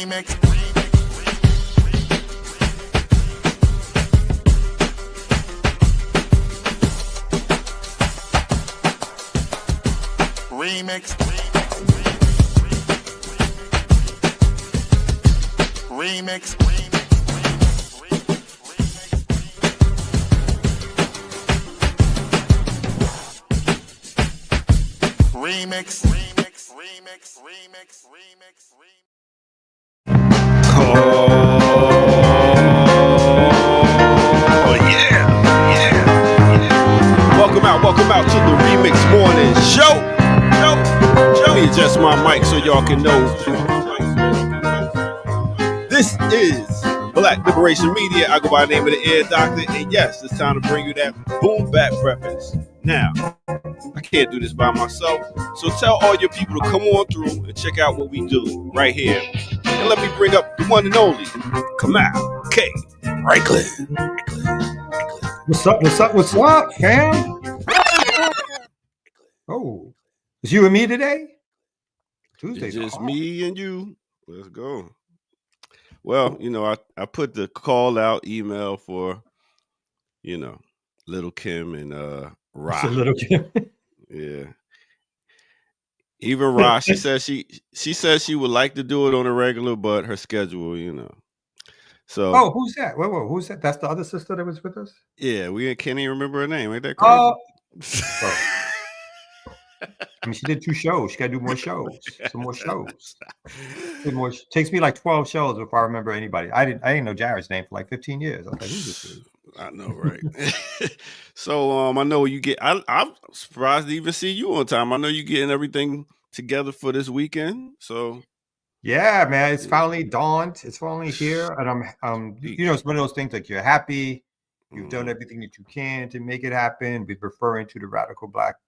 Remix. Remix. Remix. Remix. Oh yeah. Welcome out to the Remix Morning Show. Let me adjust my mic so y'all can know. This is Black Liberation Media. I go by the name of the Ear Doctor, and yes, it's time to bring you that boom bap preference. Now, I can't do this by myself, so tell all your people to come on through and check out what we do right here. And let me bring up the one and only Kamal K. Franklin. What's up, fam? Oh, it's you and me today? Tuesday's just me and you. Let's go. Well, I put the call out email for, Little Kim and Ra. Little Kim. Yeah. Even Ra, she says she would like to do it on a regular, but her schedule, So. Oh, who's that? Wait, who's that? That's the other sister that was with us? Yeah, we can't even remember her name. Ain't that crazy? I mean, she did 2 shows. She got to do more shows. Some more shows. Takes me like 12 shows before I remember anybody. I didn't know Jared's name for like 15 years. I was like, who's this dude? I know, right? So I know you get. I'm surprised to even see you on time. I know you're getting everything together for this weekend. So yeah, man, it's finally dawned. It's finally here, and I'm it's one of those things like you're happy. You've done everything that you can to make it happen. We're referring to the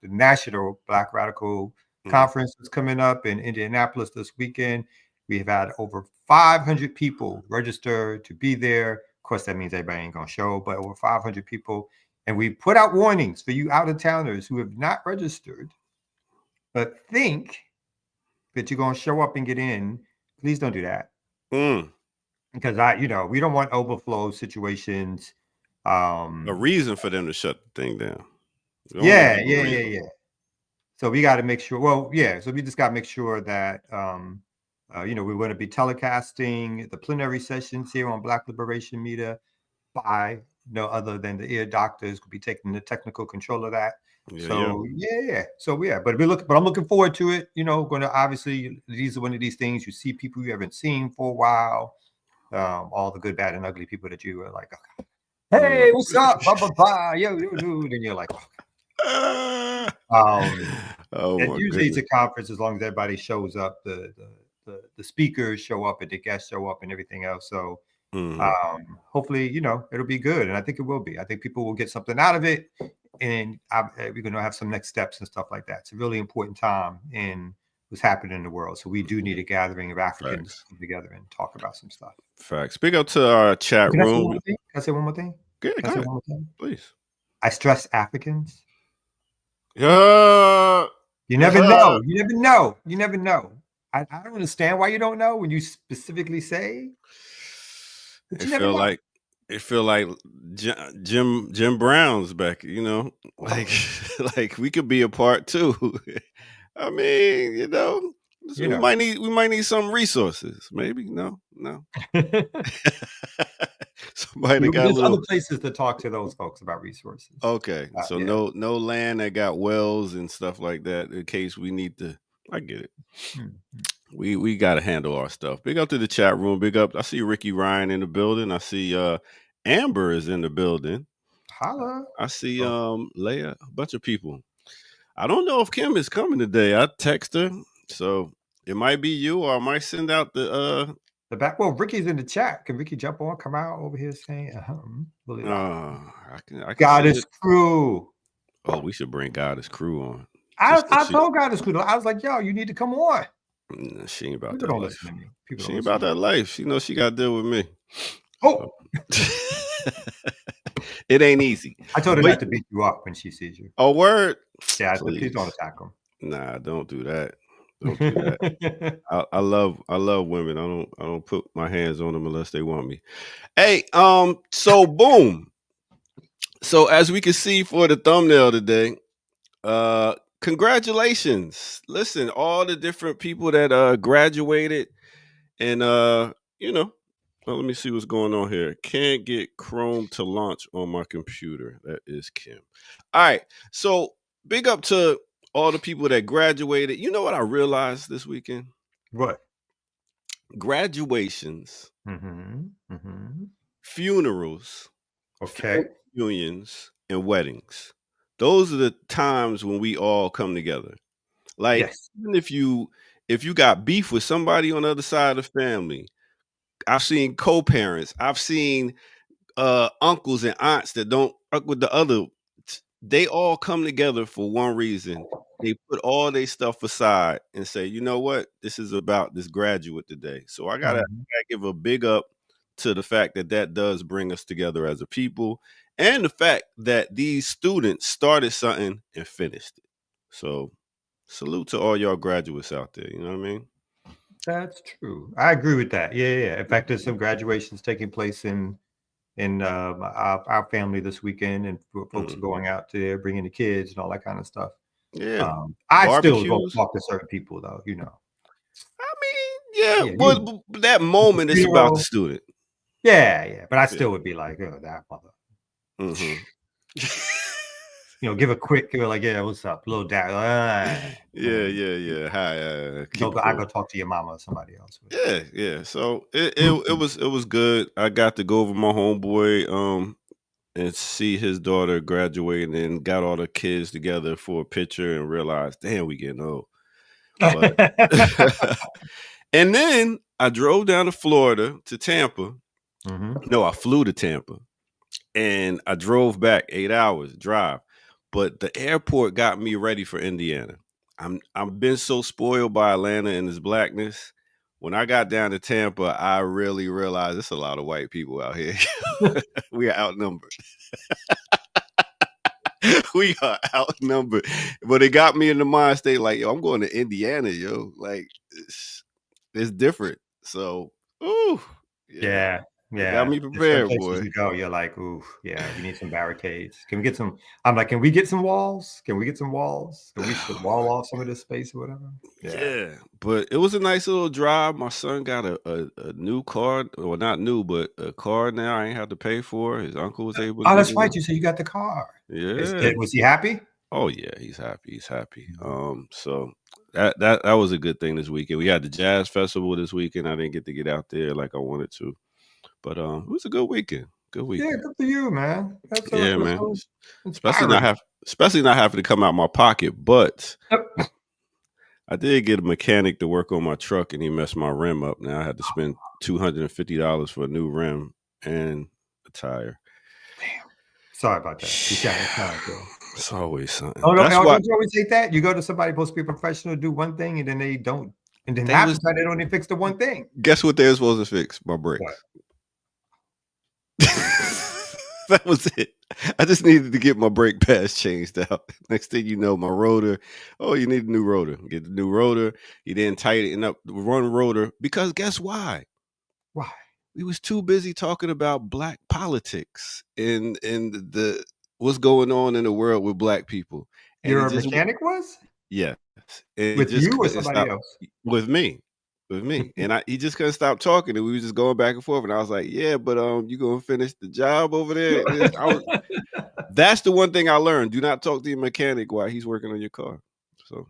National Black Radical Conference that's coming up in Indianapolis this weekend. We have had over 500 people register to be there. Of course, that means everybody ain't gonna show, but over 500 people. And we put out warnings for you out-of-towners who have not registered, but think that you're gonna show up and get in. Please don't do that. Because we don't want overflow situations. A reason for them to shut the thing down. Yeah. So we got to make sure. Well, yeah. So we just got to make sure that we're going to be telecasting the plenary sessions here on Black Liberation Media by no other than the Ear Doctors could be taking the technical control of that. Yeah. So but I'm looking forward to it. Going to obviously these are one of these things you see people you haven't seen for a while. All the good, bad, and ugly people that you were like, okay. Hey, what's up? Blah, blah, blah. Yo, dude. And you're like, okay. And usually it's a conference as long as everybody shows up, the speakers show up and the guests show up and everything else. So hopefully, it'll be good. And I think it will be. I think people will get something out of it. And we're going to have some next steps and stuff like that. It's a really important time in what's happening in the world. So we do need a gathering of Africans to come together and talk about some stuff. Facts. Speak up to our chat room. Can I say one more thing? Good. Go ahead. Please. I stress Africans. Yeah. You never know. You never know. I don't understand why you don't know when you specifically say. It feel like Jim Brown's back. Like we could be a part too. I mean, we might need some resources. Maybe no. Somebody got There's other places to talk to those folks about resources. Okay, so no land that got wells and stuff like that in case we need to. I get it. We got to handle our stuff. Big up to the chat room. Big up. I see Ricky Ryan in the building. I see Amber is in the building. Holla. I see Leia. A bunch of people. I don't know if Kim is coming today. I text her, so it might be you, or I might send out the back. Well, Ricky's in the chat. Can Ricky jump on? Come out over here saying, I can Goddess Crew. Oh, we should bring Goddess Crew on. I told Goddess Crew. I was like, yo, you need to come on. She ain't about People that don't life. listen to me. She ain't about that life. She knows she got to deal with me. Oh. It ain't easy. I told her not to beat you up when she sees you. Oh, word? Yeah, please don't attack him. Nah, don't do that. Don't do that. I love women. I don't put my hands on them unless they want me. Hey, so boom. So as we can see for the thumbnail today, congratulations. Listen, all the different people that graduated and you know, well, let me see what's going on here. Can't get Chrome to launch on my computer. That is Kim. All right. So big up to all the people that graduated. You know what I realized this weekend? What? Graduations, Mm-hmm. funerals, Okay. reunions, and weddings. Those are the times when we all come together. Like Yes. even if you got beef with somebody on the other side of the family, I've seen co-parents, I've seen uncles and aunts that don't fuck with the other. They all come together for one reason. They put all their stuff aside and say, you know what, this is about this graduate today. So I gotta Mhm. give a big up to the fact that that does bring us together as a people, and the fact that these students started something and finished it. So salute to all y'all graduates out there. You know what I mean? That's true. I agree with that. Yeah. In fact, there's some graduations taking place in our family this weekend, and folks are Mm. going out there bringing the kids and all that kind of stuff. Yeah. I still go Barbecues. talk to certain people, though. I mean, yeah, Yeah, but that moment it's about the funeral. student. Yeah. But I Yeah. still would be like, oh, that mother. Mm-hmm. Give a quick, like, yeah, what's up, little dad. Yeah. Hi. Keep it I cool. go talk to your mama or somebody else. Yeah. So it was good. I got to go over my homeboy and see his daughter graduate, and got all the kids together for a picture and realized, damn, we getting old. But and then I drove down to Florida to Tampa. Mhm. No, I flew to Tampa. And I drove back 8 hours drive, but the airport got me ready for Indiana. I've been so spoiled by Atlanta and its blackness. When I got down to Tampa, I really realized there's a lot of white people out here. We are outnumbered. We are outnumbered. But it got me in the mind state like, yo, I'm going to Indiana, yo. Like it's different. So, ooh, yeah. It got Yeah. me There's certain prepared, places boy. you go, you're like, ooh, yeah, we need some barricades. Can we get some? I'm like, can we get some walls? Can we get some walls? Can we just wall off some of this space or whatever? Yeah. Yeah, but it was a nice little drive. My son got a new car, or not new, but a car now. I ain't have to pay for. His uncle was able to Oh, get that's it. right. You said you got the car. Yeah. Was he happy? Oh yeah, he's happy. He's happy. So that was a good thing this weekend. We had the jazz festival this weekend. I didn't get to get out there like I wanted to, but it was a good weekend. Good Yeah, weekend. good for you, man. That's Yeah, man. so Especially inspiring. not having to come out my pocket, but Yep. I did get a mechanic to work on my truck, and he messed my rim up. Now I had to spend $250 for a new rim and a tire. Damn. Sorry about that. You got time, bro. It's always something. Oh, no, That's why don't you always hate that? You go to somebody supposed to be professional, do one thing, and then they don't, and then they half was. the time they don't even fix the one thing. Guess what they were supposed to fix? My What? brakes. That was it. I just needed to get my brake pads changed out. Next thing you know, my rotor. Oh, you need a new rotor. Get the new rotor. You didn't tighten up the one rotor because guess why? Why? We was too busy talking about black politics and the what's going on in the world with black people, and it Your just mechanic was yes, and it with just you or couldn't somebody stop else? with me, and he just couldn't stop talking, and we was just going back and forth, and I was like, yeah, but you gonna finish the job over there? That's the one thing I learned: do not talk to your mechanic while he's working on your car. So.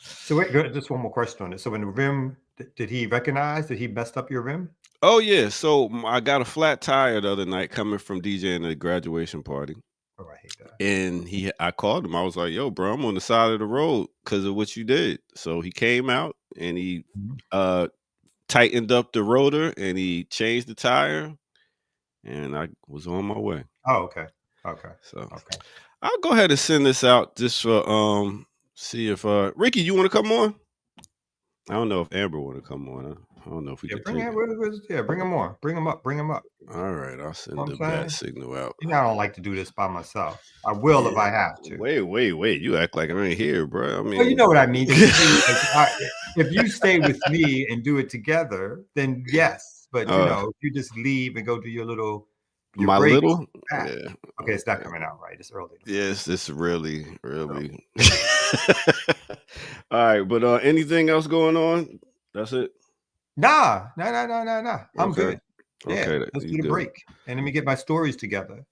So wait, just one more question on this. So when the rim, did he recognize that he messed up your rim? Oh yeah, so I got a flat tire the other night coming from DJing at a graduation party. Oh, I hate that. And I called him. I was like, "Yo, bro, I'm on the side of the road because of what you did." So he came out and he Mhm. tightened up the rotor and he changed the tire, and I was on my way. Oh, okay. Okay. So Okay. I'll go ahead and send this out just for see if Ricky, you want to come on? I don't know if Amber want to come on. I don't know if we Yeah, could bring take him. it. Yeah, bring him on. Bring him up. Bring him up. All right, I'll You send know the what I'm bat saying? signal out. You know, I don't like to do this by myself. I will if I have to. Wait. You act like I ain't here, bro. I mean, Well, you know what I mean. If you stay with me and do it together, then yes. But you know, if you just leave and go do your my break, little, back. yeah. Okay, it's not coming out right. It's early. Yes, it's really. All right, but anything else going on? That's it. Nah. I'm Okay. good. Yeah, Okay, let's you do the good. break and let me get my stories together.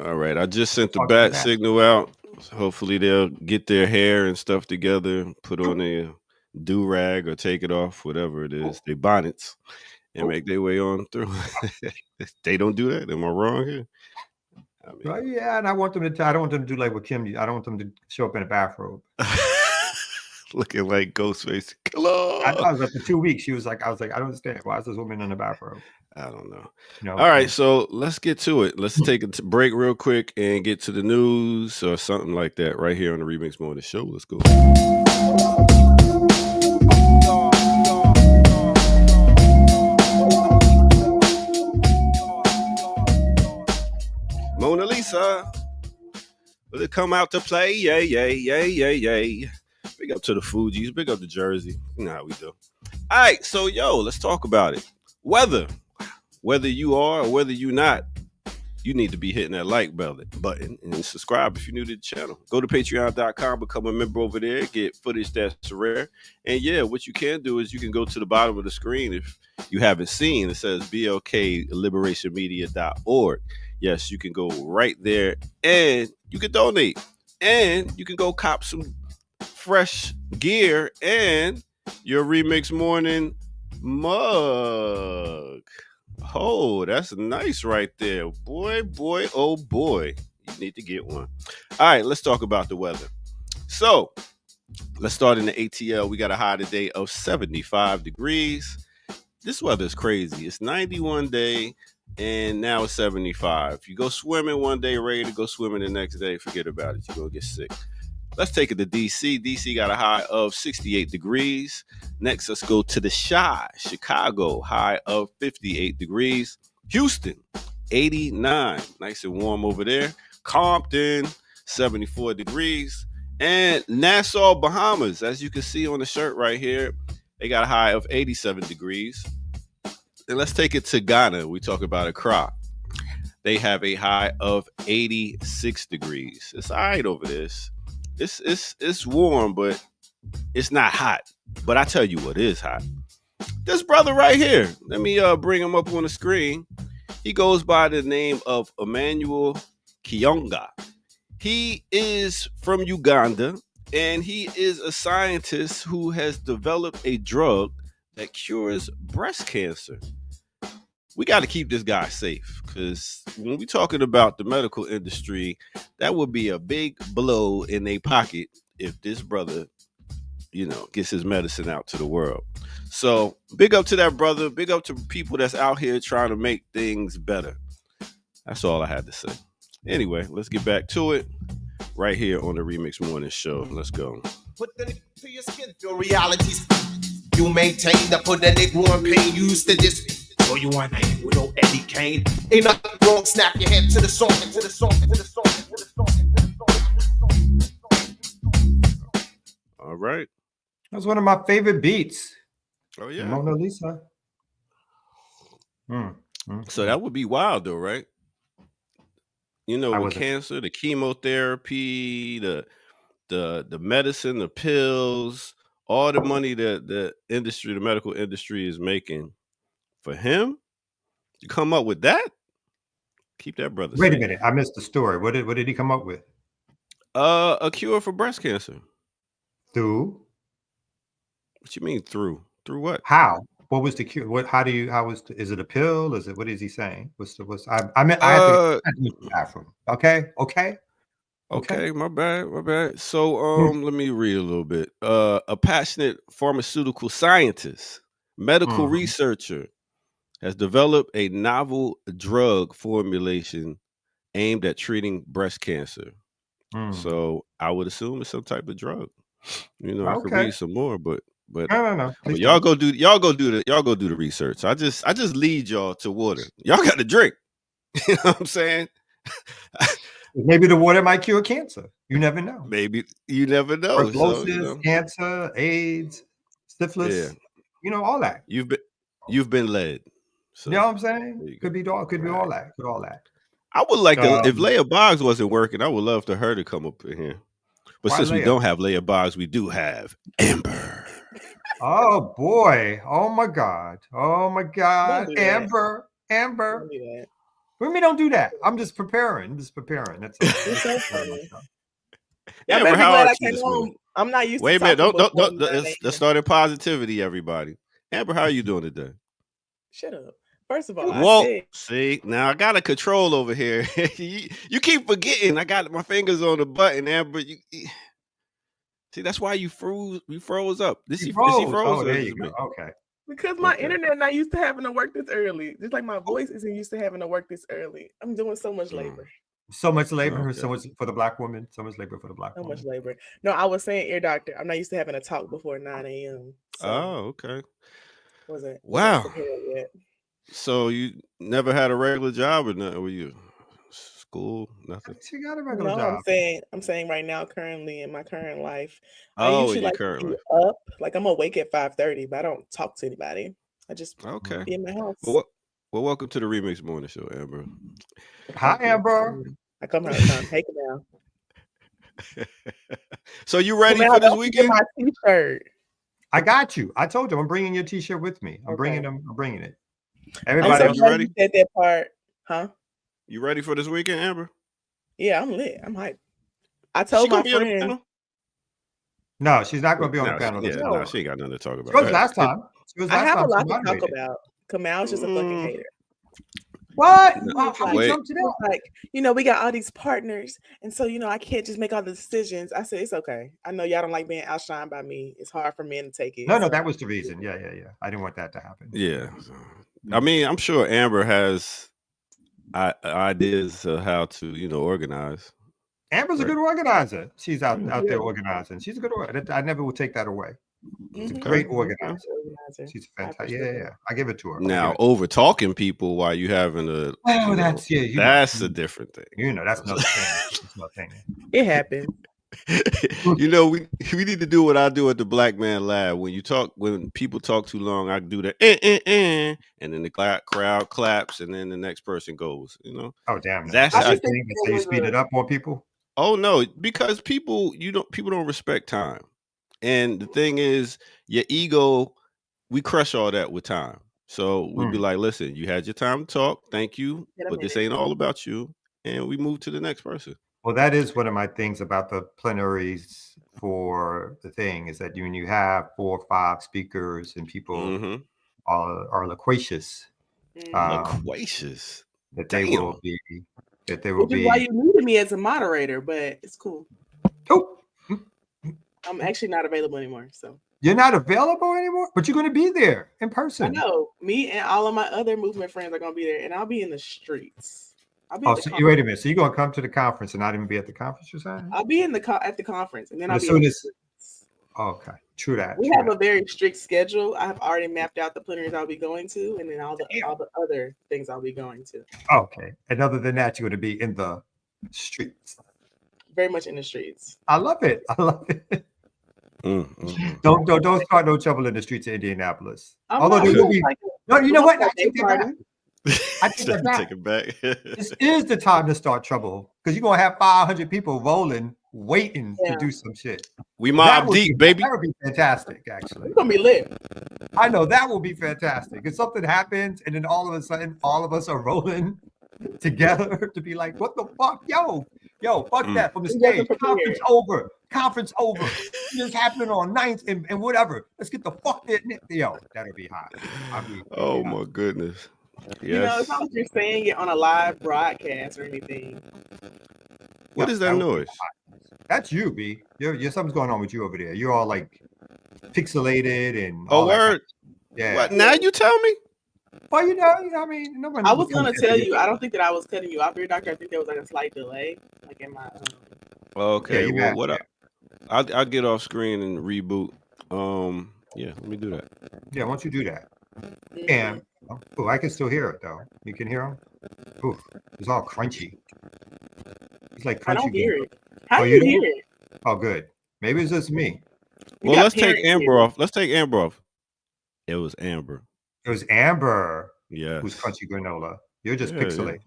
All right, I just sent the Talk to the bat bat. signal out. Hopefully, they'll get their hair and stuff together, put on a do rag or take it off, whatever it is, their bonnets, and make their way on through. They don't do that. Am I wrong here? I mean, Well, yeah, and I want them to. I don't want them to do like what Kim. I don't want them to show up in a bathrobe. looking like Ghostface Killer. I was like, for 2 weeks. I was like, I don't understand. Why is this woman in a bathrobe? I don't know. You know, all right, so let's get to it. Let's take a break real quick and get to the news or something like that right here on the Remix Morning Show. Let's go. Mona Lisa, will it come out to play? Yay. Big up to the Fugees, big up to Jersey. You know how we do. All right, so let's talk about it. Whether you are or whether you're not, you need to be hitting that like button and subscribe if you're new to the channel. Go to patreon.com, become a member over there, get footage that's rare. And what you can do is you can go to the bottom of the screen if you haven't seen. It says blkliberationmedia.org. Yes, you can go right there and you can donate. And you can go cop some fresh gear and your Remix Morning mug. Oh, that's nice right there. Boy, oh boy. You need to get one. All right, let's talk about the weather. So, let's start in the ATL. We got a high today of 75 degrees. This weather is crazy. It's 91 day, and now it's 75. You go swimming one day, ready to go swimming the next day, forget about it. You're going to get sick. Let's take it to DC. DC got a high of 68 degrees. Next, let's go to the Chi, Chicago, high of 58 degrees. Houston, 89. Nice and warm over there. Compton, 74 degrees. And Nassau, Bahamas, as you can see on the shirt right here, they got a high of 87 degrees. And let's take it to Ghana. We talk about Accra. They have a high of 86 degrees. It's all right over this. It's warm, but it's not hot. But I tell you what is hot. This brother right here. Let me bring him up on the screen. He goes by the name of Emmanuel Kiyonga. He is from Uganda, and he is a scientist who has developed a drug that cures breast cancer. We got to keep this guy safe, because when we're talking about the medical industry, that would be a big blow in their pocket if this brother, gets his medicine out to the world. So big up to that brother. Big up to people that's out here trying to make things better. That's all I had to say. Anyway, let's get back to it right here on the Remix Morning Show. Let's go. Put the to your skin, your realities. You maintain that put that nigga on pain. You used to this. So you want with old Eddie Kane. Ain't nothing wrong, snap your head to the song, to the song, to the song, to the song, to the song. All right. That's one of my favorite beats. Oh, yeah. Mona Lisa. So that would be wild, though, right? With cancer, the chemotherapy, the medicine, the pills, all the money that the medical industry is making. For him to come up with that, keep that brother Wait safe. a minute, I missed the story. What did he come up with? A cure for breast cancer. Through? What you mean through? Through what? How? What was the cure? Is it a pill? What is he saying? I had to use the bathroom. Okay, my bad. So let me read a little bit. A passionate pharmaceutical scientist, medical researcher, has developed a novel drug formulation aimed at treating breast cancer. So I would assume it's some type of drug. I could read some more, but But No. but y'all go do the research. I just lead y'all to water. Y'all got to drink. You know what I'm saying? Maybe the water might cure cancer. You never know. Maybe you never know. Tuberculosis, So, you know, cancer, AIDS, syphilis. yeah, All that. you've been led. So You know what I'm there saying? you Could go. be all Right. that. I would like to, if Um, Leia Boggs wasn't working, I would love for her to come up in here. But Why since we Leia? don't have Leia Boggs, we do have Amber. Oh boy! Oh my God! Don't do that. Amber. Don't do that. What do you mean don't do that? I'm just preparing. That's all. It's so funny. Y'all Amber, better be how glad are I you came this morning? home. I'm not used Wait a to minute. talking Don't. before 9 Let's a.m. start in positivity, everybody. Amber, how are you doing today? Shut up. First of all, I Whoa. said See, now I got a control over here. you keep forgetting. I got my fingers on the button, Amber. See, that's why you froze up. Is he froze? Oh, Or there is you it go. me? Okay. because my Okay. internet not used to having to work this early. Just like my voice isn't used to having to work this early. I'm doing so much labor. So much labor, Okay. so much for the black woman. So much labor for the black So woman. much labor. No, I was saying, ear doctor, I'm not used to having to talk before 9 a.m. So Oh, okay. wasn't Wow. prepared yet. So you never had a regular job or nothing? Were you school? Nothing. She got a regular No, job. I'm saying right now, currently in my current life, I Oh, usually you like to currently. be up. Like I'm awake at 5:30, but I don't talk to anybody. I just Okay. be in my house. Well, welcome to the Remix Morning Show, Amber. Hi, Thank you. Amber. I come here all the time. Hey, Kamal. So you ready Kamal, for this don't forget weekend? my T-shirt. I got you. I told you I'm bringing your T-shirt with me. I'm bringing Okay. it. I'm Everybody, so you glad ready? you said that part, huh? You ready for this weekend, Amber? Yeah, I'm lit. I'm hyped. I She told gonna my be on the friend. panel? no, she's not going to be on the No, panel this time. No, she ain't got nothing to talk She about. was Go ahead. last time. I have a She lot to talk moderated. about. Kamal's just a fucking hater. What? No, How we wait. jump to that? Like, we got all these partners, and so I can't just make all the decisions. I said it's okay. I know y'all don't like being outshined by me. It's hard for men to take it. No, so- that was the reason. Yeah. I didn't want that to happen. Yeah. I mean, I'm sure Amber has ideas of how to, organize. Amber's a Right. good organizer. She's out Yeah. there organizing. She's a good organizer. I never will take that away. She's a Mhm. great Okay. organizer. Organizer. She's I fantastic. appreciate Yeah. I give it to her. Now, over talking people while you having a Well, that's that's a different thing. that's another thing. That's another thing. It happened. we need to do what I do at the Black Man Lab. When people talk too long, I do the and then the crowd claps, and then the next person goes. Oh damn! That's That's how- the thing. So you speed it up more people. Oh no, because people don't respect time. And the thing is, your ego, we crush all that with time. So we'd be like, listen, you had your time to talk. Thank you. In a But this minute. ain't all about you. And we move to the next person. Well, that is one of my things about the plenaries for the thing is that when you have 4 or 5 speakers and people Mhm. are loquacious, Loquacious. that they will be Which is why you needed me as a moderator, but it's cool. Oh, I'm actually not available anymore. So you're not available anymore, but you're going to be there in person. I know me and all of my other movement friends are going to be there, and I'll be in the streets. I'll be Oh, at the so conference. wait a minute. So you're going to come to the conference and not even be at the conference, you're saying? I'll be in at the conference, and then But I'll as be soon in the as- streets. Okay, true that. We true have that. a very strict schedule. I have already mapped out the plenaries I'll be going to, and then all the other things I'll be going to. Okay, and other than that, you're going to be in the streets. Very much in the streets. I love it. I love it. Mm-hmm. Don't start no trouble in the streets of Indianapolis. I'm Although not- there I'm will not be. like No, you know I'm what? not I take that back. party. I take that back. Take it back. This is the time to start trouble because you're gonna have 500 people rolling, waiting Yeah. to do some shit. We That mob would deep, be, baby. That would be fantastic, actually. It's gonna be lit. I know that will be fantastic. If something happens and then all of a sudden all of us are rolling together to be like, what the fuck? Yo, fuck that from the We wasn't stage. prepared. Conference over. It's happening on 9th and whatever. Let's get the fuck there. Yo, that'll be hot. Oh my goodness. It's Yes. not like you're saying it on a live broadcast or anything. What is that would be noise? hot. That's you, B. You're something's going on with you over there. You're all like pixelated and Oh, all that kind word. of- yeah. What? Now you tell me? Well, I mean, nobody. I was gonna tell you. I don't think that I was cutting you off, your doctor. I think there was like a slight delay, like in my. Okay. you Well, have- what? I'll get off screen and reboot. Yeah, let me do that. Yeah, why don't you do that? Mhm. And oh, I can still hear it though. You can hear him? Oof, it's all crunchy. It's like I crunchy. don't hear game. it. How Oh, do you you don't? hear it? Oh, good. Maybe it's just me. You Well, got let's take parents Amber here. off. Let's take Amber off. It was Amber. It was Amber who's Yes. crunchy granola. You're just Yeah, yeah. pixelated.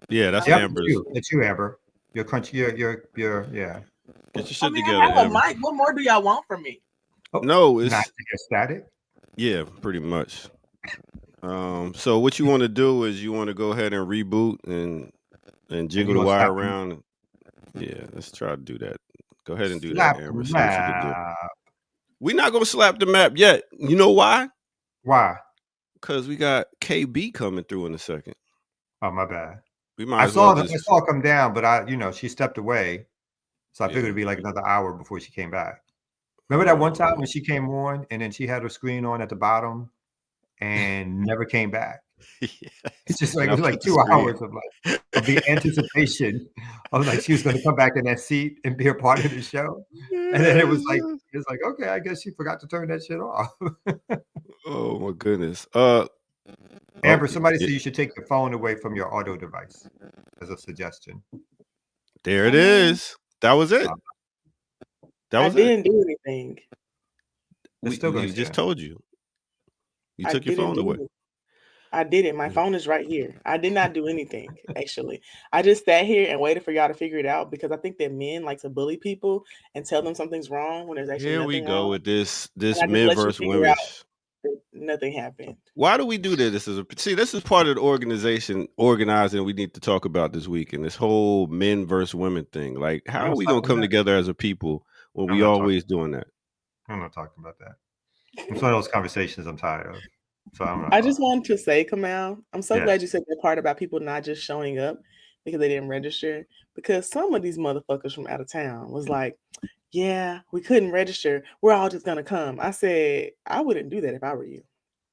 Yeah, that's Yep, Amber's. it's you, Amber. You're crunchy. You're yeah. Get your I shit mean, together, I have a Amber. mic. What more do y'all want from me? Oh, No, not it's to get static. yeah, pretty much. So what you want to do is you want to go ahead and reboot and jiggle you the gonna wire slap them? around. Yeah, let's try to do that. Go ahead and do Slap that, the Amber. See what you can do. map. We're not gonna slap the map yet. You know why? Why? Because we got KB coming through in a second. Oh, my bad. We might I as well saw just. her come down, but she stepped away, so I figured Yeah. it'd be like another hour before she came back. Remember that one Right, time right. when she came on and then she had her screen on at the bottom and never came back? It's just like And it I was like put the 2 screen. hours of the anticipation of like she was going to come back in that seat and be a part of the show, and then it was like okay, I guess she forgot to turn that shit off. Oh my goodness. Amber, Oh, somebody yeah, said you should take your phone away from your auto device as a suggestion. there it is. That was it. Uh, That I was it. didn't do anything. It's still gonna We just stand. told you. You I took your didn't phone do away. it. I didn't. My Yeah. phone is right here. I did not do anything, actually. I just sat here and waited for y'all to figure it out because I think that men like to bully people and tell them something's wrong when there's actually Here we nothing go wrong. with this And I just men let you versus figure women. out that nothing happened. Why do we do this? This is part of the organization organizing we need to talk about this week, and this whole men versus women thing. Like, how We're are not we gonna talking come about together as a people when I'm we not talking. always doing that? I'm not talking about that. It's one of those conversations I'm tired of. So I'm not. I just wanted to say, Kamal, I'm so Yeah. glad you said that part about people not just showing up because they didn't register. Because some of these motherfuckers from out of town was like, yeah, we couldn't register. We're all just gonna come. I said, I wouldn't do that if I were you.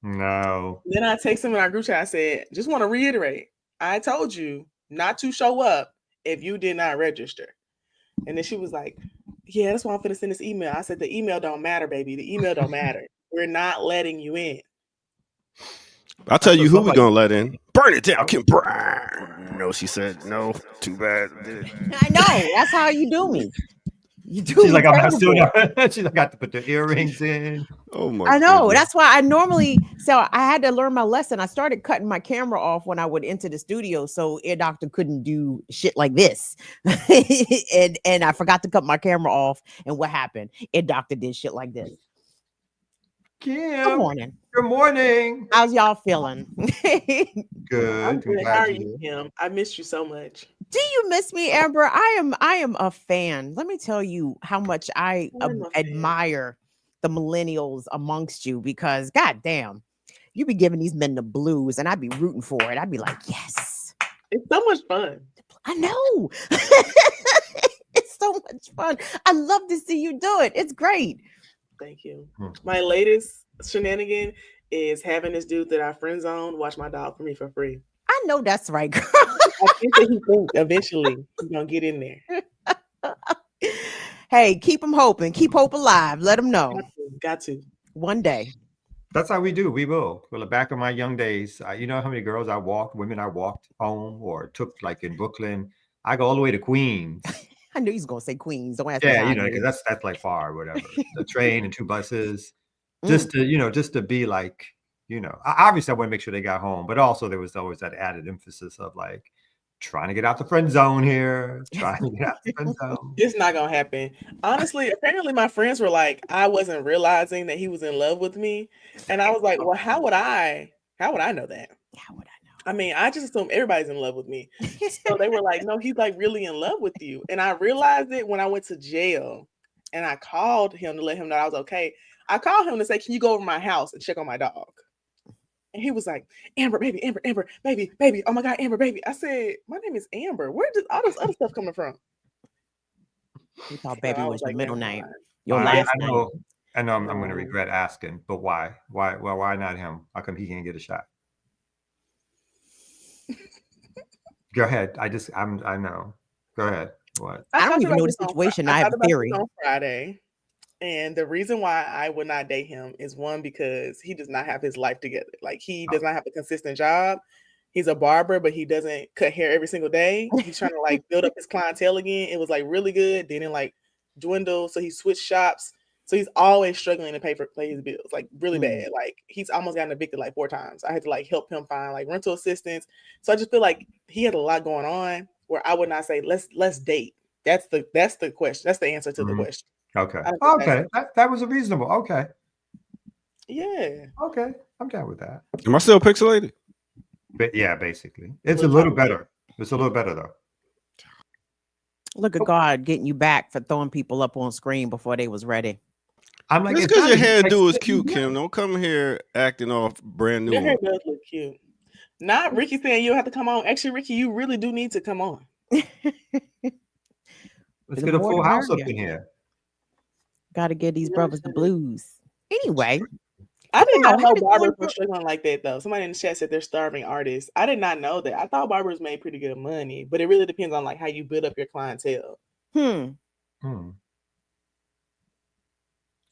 No. Then I texted him in our group chat. I said, just want to reiterate, I told you not to show up if you did not register. And then she was like, yeah, that's why I'm finna send this email. I said, the email don't matter, baby. The email don't matter. We're not letting you in. I'll tell you who we somebody- gonna let in. Burn it down, Kim Brown. No, she said no. Too bad. I know. That's how you do me. You do She's me like, I'm not still terrible. not. She's like, got to put the earrings in. Oh my! I know. goodness. That's why I normally. So I had to learn my lesson. I started cutting my camera off when I would enter the studio, so Ear Doctor couldn't do shit like this. and I forgot to cut my camera off. And what happened? Ear Doctor did shit like this. Good Kim. morning. Good morning. How's y'all feeling? Good. I'm I'm good. How glad are you're you, here. Kim? I missed you so much. Do you miss me, Amber? I am a fan. Let me tell you how much I I'm a fan. admire the millennials amongst you because goddamn, you be giving these men the blues and I'd be rooting for it. I'd be like, yes, It's so much fun. I know. It's so much fun. I love to see you do it. It's great. Thank you. Hmm. My latest shenanigan is having this dude that I friend zone watch my dog for me for free. I know that's right, girl. I think that he thinks eventually he's gonna get in there. Hey, keep them hoping. Keep hope alive. Let them know. Got to. One day. That's how we do. We will. Well, back in my young days, you know how many girls women I walked home or took like in Brooklyn. I go all the way to Queens. I knew he was gonna say Queens. Don't ask me Yeah, how you I know, knew. because that's like far or whatever. The train and 2 buses, just to be like, obviously I want to make sure they got home, but also there was always that added emphasis of like trying to get out the friend zone here, trying to get out the friend zone. It's not gonna happen. Honestly, apparently my friends were like, I wasn't realizing that he was in love with me. And I was like, well, how would I know that? How would I I mean, I just assume everybody's in love with me. So they were like, no, he's like really in love with you. And I realized it when I went to jail and I called him to let him know I was okay. I called him to say, can you go over to my house and check on my dog? And he was like, Amber, baby, Amber, baby, baby. Oh my God, Amber, baby. I said, my name is Amber. Where did all this other stuff coming from? We thought So baby I was your like, middle never name. mind. Your I last name. know I'm going to No. regret asking, but why? Why not him? How come he can't get a shot? Go ahead. I know. Go ahead. What? I don't talked even about know the this on situation. I I have talked a about this theory. on Friday. And the reason why I would not date him is one, because he does not have his life together. Like, he does not have a consistent job. He's a barber, but he doesn't cut hair every single day. He's trying to like build up his clientele again. It was like really good. Then it like dwindled. So he switched shops. So he's always struggling to pay his bills, like really bad. Like, he's almost gotten evicted like 4 times. I had to like help him find like rental assistance. So I just feel like he had a lot going on where I would not say let's date. That's the question. That's the answer to the question. Okay. I don't think Okay. That was a reasonable. Okay. Yeah. Okay. I'm down with that. Am I still pixelated? But yeah, basically. It's a little better. It's a little better though. Look at God getting you back for throwing people up on screen before they was ready. I'm like, It's it's because not your even, hairdo is like, cute, Kim. Don't come here acting off brand new. Your hair does look cute. Not Ricky saying you have to come on. Actually, Ricky, you really do need to come on. Let's The get a more full the house up merrier. in here. Got to give these You brothers the understand? blues. Anyway, I did Wow, not how know did barbers you- were struggling like that, though. Somebody in the chat said they're starving artists. I did not know that. I thought barbers made pretty good money, but it really depends on like how you build up your clientele.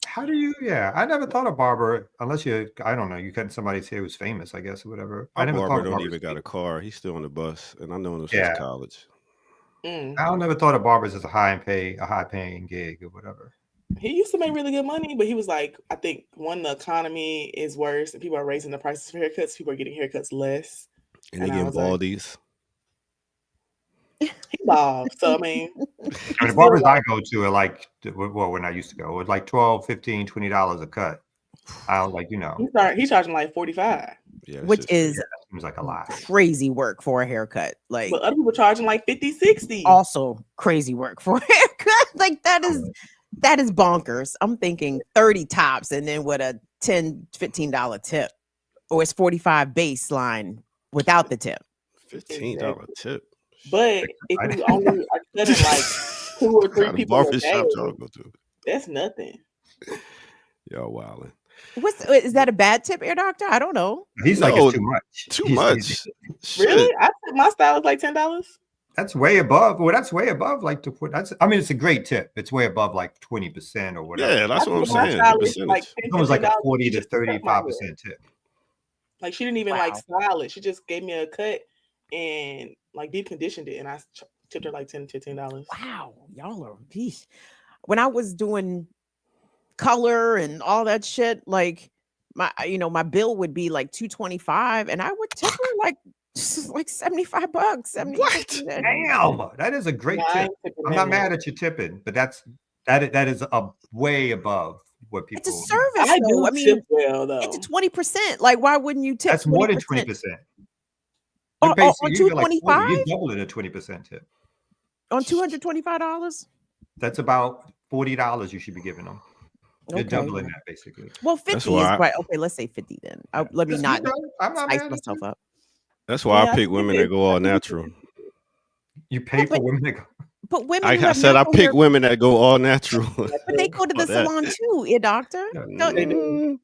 How do you? Yeah, I never thought of barber unless you. I don't know. You couldn't somebody say who's famous, I guess, or whatever. I My never barber thought of don't barbers. even got a car. He's still on the bus, and I know him Yeah. since college. Mm. never thought of barbers as a high paying gig or whatever. He used to make really good money, but he was like, I think the economy is worse and people are raising the prices for haircuts. People are getting haircuts less. And they And I getting was like- baldies. He bald. So, I mean, I mean, the still barbers like- I go to are like, well, when I used to go, it was like $12, $15, $20 a cut. I don't like, he's charging like 45. Yeah, that which shit's is that seems like a lot. crazy work for a haircut. Like, But other people charging like 50, 60. also crazy work for a haircut. Like, that is bonkers. I'm thinking 30 tops and then with a $10, $15 tip, or it's 45 baseline without the tip. $15 tip. But if you only are cutting like 2 or 3 Kind of people a day, barbershop y'all go to. that's nothing. Y'all wilding. Is that a bad tip, Ear Doctor? I don't know. He's like, No, it's too much. Too He's- much. Really? Shit. I think my style is like $10. That's way above. Well, that's way above. Like I mean, it's a great tip. It's way above like 20% or whatever. Yeah, that's what I'm My saying. style The is like percentage. It's almost like a $10, 40 to just cut my hair. 35% tip. Like, she didn't even Wow. like style it. She just gave me a cut and like deep conditioned it, and I tipped her like $10, $15. Wow, y'all are geez. When I was doing color and all that shit, like my bill would be like $225, and I would tip her like $75. 70, What? Damn, that is a great Nah, I tip. ain't tipping I'm that not much. mad at you tipping, but that is a way above what people. It's a service. I though. do I mean, tip well though. it's 20%. Like, why wouldn't you tip? That's more than 20%? 20%. On- You're basically- on you're like 40, 225? You're doubling a 20% tip. On $225? That's about $40 you should be giving them. You're Okay. doubling that basically. Well, 50 That's is why I- right. Okay, let's say 50 then. Let me That's not good, though. I'm not spice mad at myself you. up. That's why Yeah, I I pick think women it- that go all I think it- natural. You pay for but- women to go. But women, who I have said I natural pick hair, women that go all natural. but they go to the About that. salon too, Ear Doctor. Don't- They do.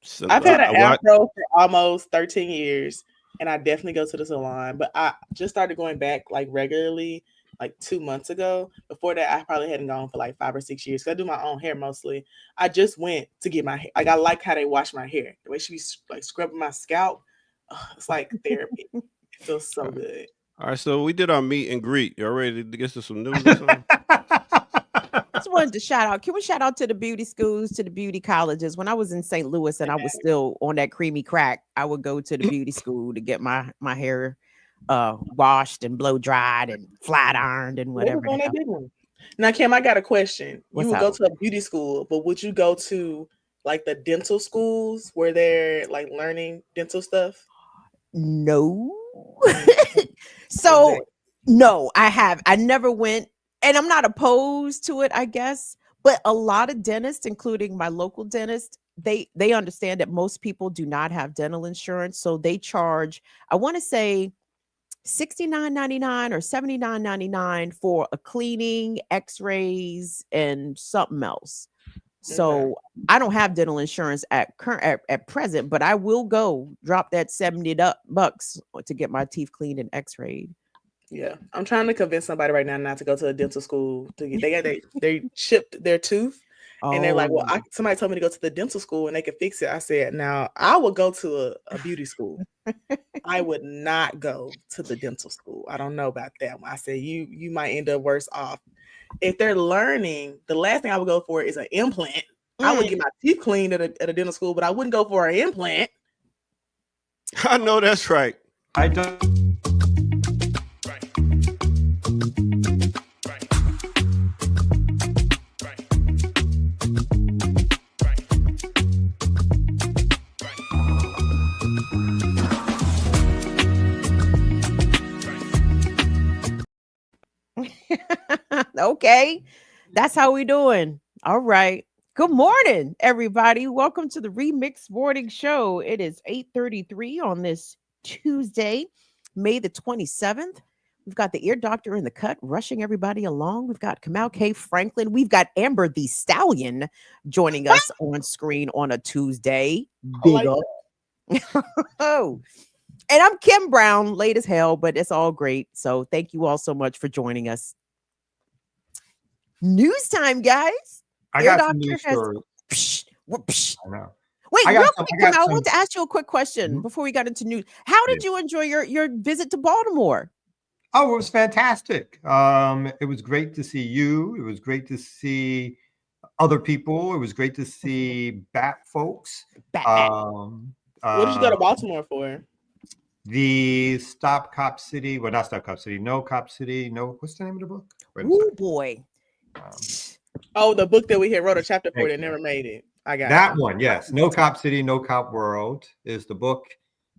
So, I've had an I- afro for almost 13 years, and I definitely go to the salon. But I just started going back like regularly like 2 months ago. Before that, I probably hadn't gone for like 5 or 6 years. 'Cause I do my own hair mostly. I just went to get my hair. Like, I like how they wash my hair. The way she be like scrubbing my scalp, it's like therapy. It feels so good. All right, so we did our meet and greet. Y'all ready to get to some news or something? Just wanted to shout out. Can we shout out to the beauty schools, to the beauty colleges? When I was in St. Louis and I was still on that creamy crack, I would go to the beauty school to get my hair washed and blow dried and flat ironed and whatever. What was the on that hell. big one? Now, Kim, I got a question. What's You would go up? to a beauty school, but would you go to like the dental schools where they're like learning dental stuff? No. So no, I never went, and I'm not opposed to it, I guess. But a lot of dentists, including my local dentist, they understand that most people do not have dental insurance. So they charge, I want to say $69.99 or $79.99 for a cleaning, x-rays, and something else. So I don't have dental insurance at present, but I will go drop that $70 to get my teeth cleaned and x-rayed. Yeah, I'm trying to convince somebody right now not to go to a dental school to get. They chipped their tooth, And they're like, well, Oh. somebody told me to go to the dental school and they could fix it. I said, now I would go to a beauty school. I would not go to the dental school. I don't know about that one. I said, you might end up worse off. If they're learning, the last thing I would go for is an implant. I would get my teeth cleaned at a dental school, but I wouldn't go for an implant. I know that's right. I don't. Okay, that's how we doing. All right. Good morning, everybody. Welcome to the Remix Morning Show. It is 8:33 on this Tuesday, May the 27th. We've got the ear doctor in the cut, rushing everybody along. We've got Kamal K. Franklin. We've got Amber the Stallion joining us on screen on a Tuesday. Big up. Oh, and I'm Kim Brown, late as hell, but it's all great. So thank you all so much for joining us. News time, guys. I Ear got some doctor news has- stories. Psh, whoopsh. I know. Wait, I got real some- quick, I got Kamal, I some- want to ask you a quick question Mhm. before we got into news. How did you enjoy your visit to Baltimore? Oh, it was fantastic. It was great to see you. It was great to see other people. It was great to see BAT folks. Batman. What did you go to Baltimore for? The Stop Cop City. Well, not Stop Cop City. No Cop City. No. What's the name of the book? Wait a Ooh, second. boy. Oh, the book that we had wrote a chapter for Thank that you. never made it. I got That you. one, yes. No Cop City, No Cop World is the book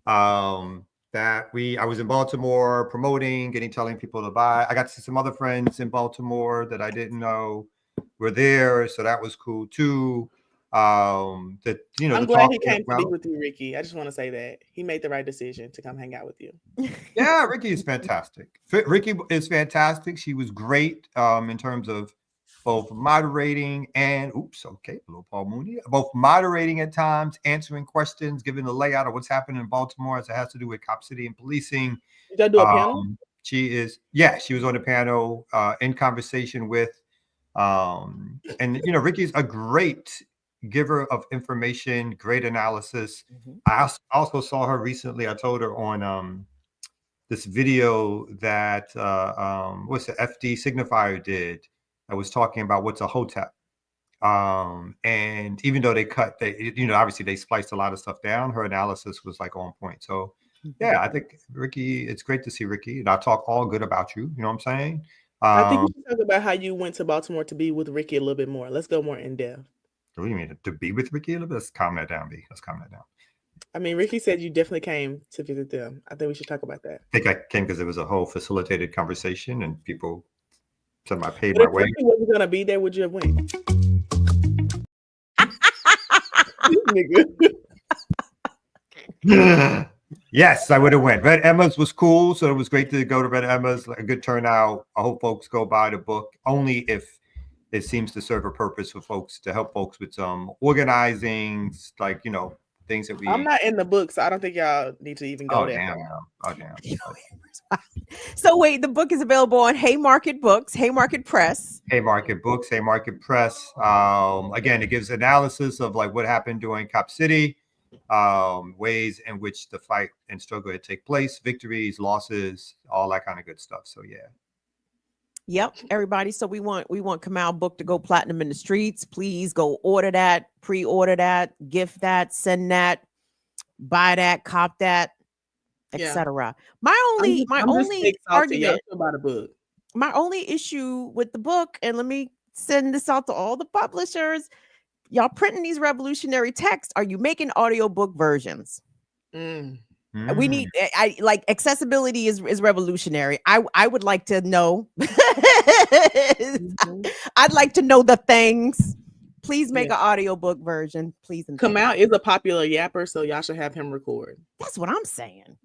that I was in Baltimore promoting, telling people to buy. I got to see some other friends in Baltimore that I didn't know were there, so that was cool too. I'm glad he came to be with you, Ricky. I just want to say that he made the right decision to come hang out with you. Yeah, Ricky is fantastic. Ricky is fantastic. She was great in terms of both moderating and little Paul Mooney, both moderating at times, answering questions, giving the layout of what's happening in Baltimore as it has to do with Cop City and policing. Did I do a panel? She was on the panel in conversation with, and Ricky's a great giver of information, great analysis. I also saw her recently. I told her on this video that what's the FD Signifier did. I was talking about what's a hotep. And even though obviously they spliced a lot of stuff down, her analysis was like on point. So yeah, I think Ricky, it's great to see Ricky, and I talk all good about you. You know what I'm saying? I think we should talk about how you went to Baltimore to be with Ricky a little bit more. Let's go more in depth. What do you mean to be with Ricky a little bit? Let's calm that down, B. Let's calm that down. I mean, Ricky said you definitely came to visit them. I think we should talk about that. I think I came because it was a whole facilitated conversation and people said I paid But my if way. Ricky wasn't going to be there, would you have went? Nigga. Yes, I would have went. Red Emma's was cool, so it was great to go to Red Emma's. A good turnout. I hope folks go buy the book only if it seems to serve a purpose for folks to help folks with some organizing, like things that we. I'm not in the book, so I don't think y'all need to even go there. Oh damn. So wait, the book is available on Haymarket Books, Haymarket Press. Haymarket Books, Haymarket Press. Again, it gives analysis of like what happened during Cop City, ways in which the fight and struggle had take place, victories, losses, all that kind of good stuff. So yeah. Yep, everybody. So we want Kamal book to go platinum in the streets. Please go order that, pre-order that, gift that, send that, buy that, cop that, etc. My only argument about a book. My only issue with the book, and let me send this out to all the publishers. Y'all printing these revolutionary texts. Are you making audiobook versions? We need like accessibility is revolutionary. I would like to know. I'd like to know the things. Please make an audiobook version, please. Kamal is a popular yapper, so y'all should have him record. That's what I'm saying.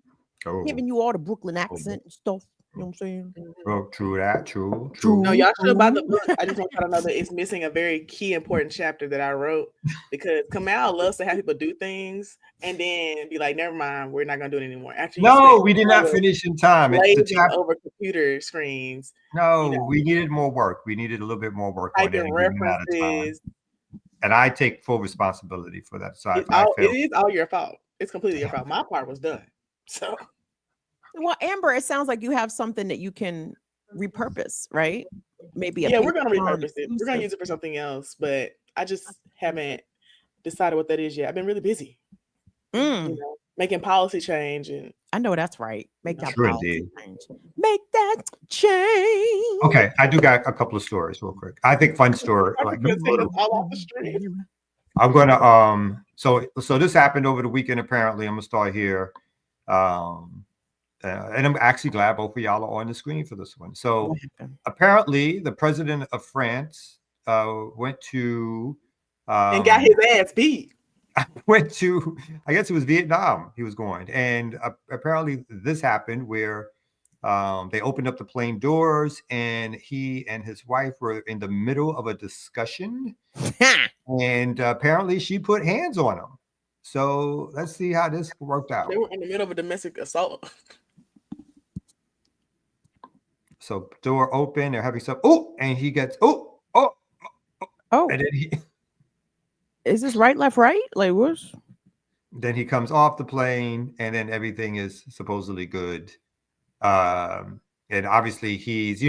Giving you all the Brooklyn accent and stuff. You know what I'm saying? Oh, true that. True. No, y'all should buy the book. I just want y'all to know that it's missing a very key important chapter that I wrote because Kamal loves to have people do things and then be like, never mind, we're not gonna do it anymore. Actually, no, we did not finish in time. It's the chapter over computer screens. No, we needed more work. We needed a little bit more work on it. References. and I take full responsibility for that. So It I feel is all your fault. It's completely your fault. My part was done. So Well, Amber, it sounds like you have something that you can repurpose, right? Maybe a yeah, we're gonna paper repurpose it. We're gonna exclusive. use it for something else, but I just haven't decided what that is yet. I've been really busy, Mm, making policy change and I know that's right. Make that True policy indeed. change. Make that change. okay. I do got a couple of stories real quick. I think fun story. I'm Like gonna take us all off the stream. I'm gonna so this happened over the weekend. Apparently, I'm gonna start here. And I'm actually glad both of y'all are on the screen for this one. So What happened? apparently, the president of France went to And got his ass beat. went to, I guess it was Vietnam he was going. And apparently this happened where they opened up the plane doors and he and his wife were in the middle of a discussion. And apparently she put hands on him. So let's see how this worked out. They were in the middle of a domestic assault. So door open, they're having stuff. Oh, and he gets, oh, Oh, and then is this right, left, right? Like what's then he comes off the plane and then everything is supposedly good. And obviously he's,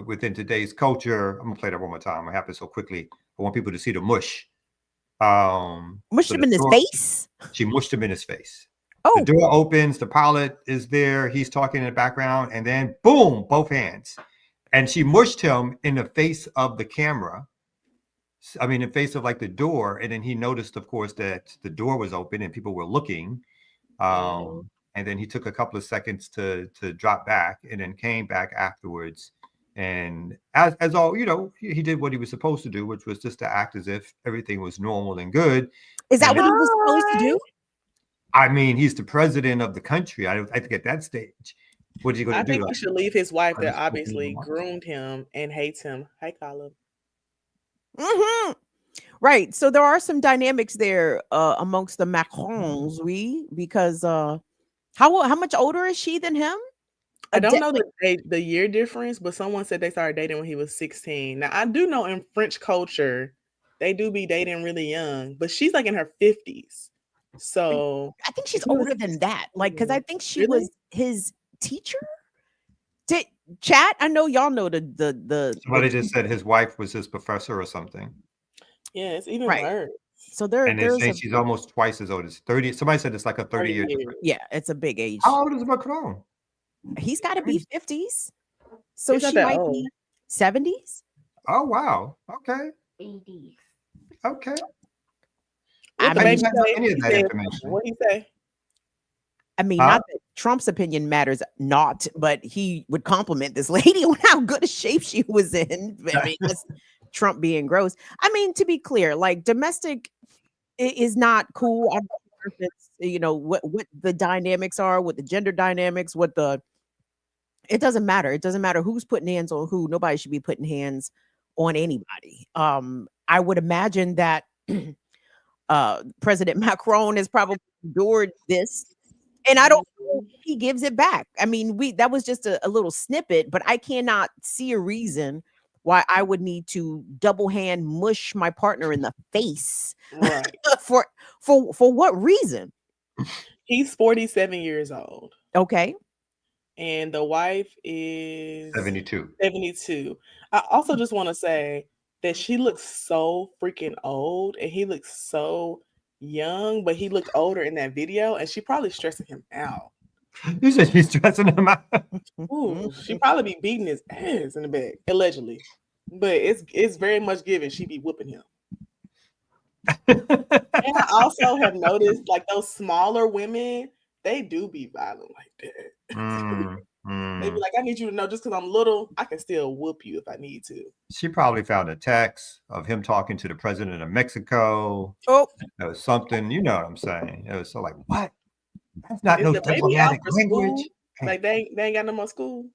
within today's culture, I'm gonna play that one more time. It happened so quickly. I want people to see the mush. mushed so him the in his door- face? She mushed him in his face. Oh, The door opens, the pilot is there, he's talking in the background, and then boom, both hands. And she mushed him in the face of the camera. I mean, in face of like the door, and then he noticed, of course, that the door was open and people were looking. And then he took a couple of seconds to drop back, and then came back afterwards. And as all he did what he was supposed to do, which was just to act as if everything was normal and good. is that what he was supposed to do? I mean, he's the president of the country. I think at that stage, what is he going I to do? think he should leave his wife that Understand. obviously groomed him and hates him. Hi, Colin. Hmm. Right. So there are some dynamics there amongst the Macrons, because how much older is she than him? I don't know the year difference, but someone said they started dating when he was 16. Now, I do know in French culture, they do be dating really young, but she's like in her 50s. So I think she's If he was older than that. Like, because I think she Really? was his teacher. Did chat? I know y'all know the Somebody just said his wife was his professor or something. yeah, it's even Right. worse. So there, And they there's say a, she's almost twice as old as 30. Somebody said it's like a 30-year 30 years. difference. yeah, it's a big age. How old is Macron? He's got to be 50s. So He's not she that might old. be 70s. Oh, wow. Okay. 80s. Okay. I What the I mean, baby didn't have say? any of He that said- information. What he say? I mean, Huh? not that Trump's opinion matters not, but he would compliment this lady on how good a shape she was in. I mean, that's Trump being gross. I mean, to be clear, like domestic is not cool. I don't know if it's, what the dynamics are, what the gender dynamics, it doesn't matter. It doesn't matter who's putting hands on who. Nobody should be putting hands on anybody. I would imagine that President Macron has probably endured this, and I don't know if he gives it back. I mean, that was just a little snippet, but I cannot see a reason why I would need to double hand mush my partner in the face Right. for what reason? He's 47 years old, Okay. and the wife is 72. 72. I also just want to say that she looks so freaking old, and he looks so young, but he looked older in that video, and she probably stressing him out. You said she's stressing him out. Ooh, she probably be beating his ass in the back, allegedly. But it's very much given she be whooping him. And I also have noticed, like, those smaller women, they do be violent like that. They be like, I need you to know, just because I'm little, I can still whoop you if I need to. She probably found a text of him talking to the president of Mexico. Oh, It was something, you know what I'm saying? It was so like, what? That's not Is no the baby out diplomatic for school? language. Like, they ain't got no more school.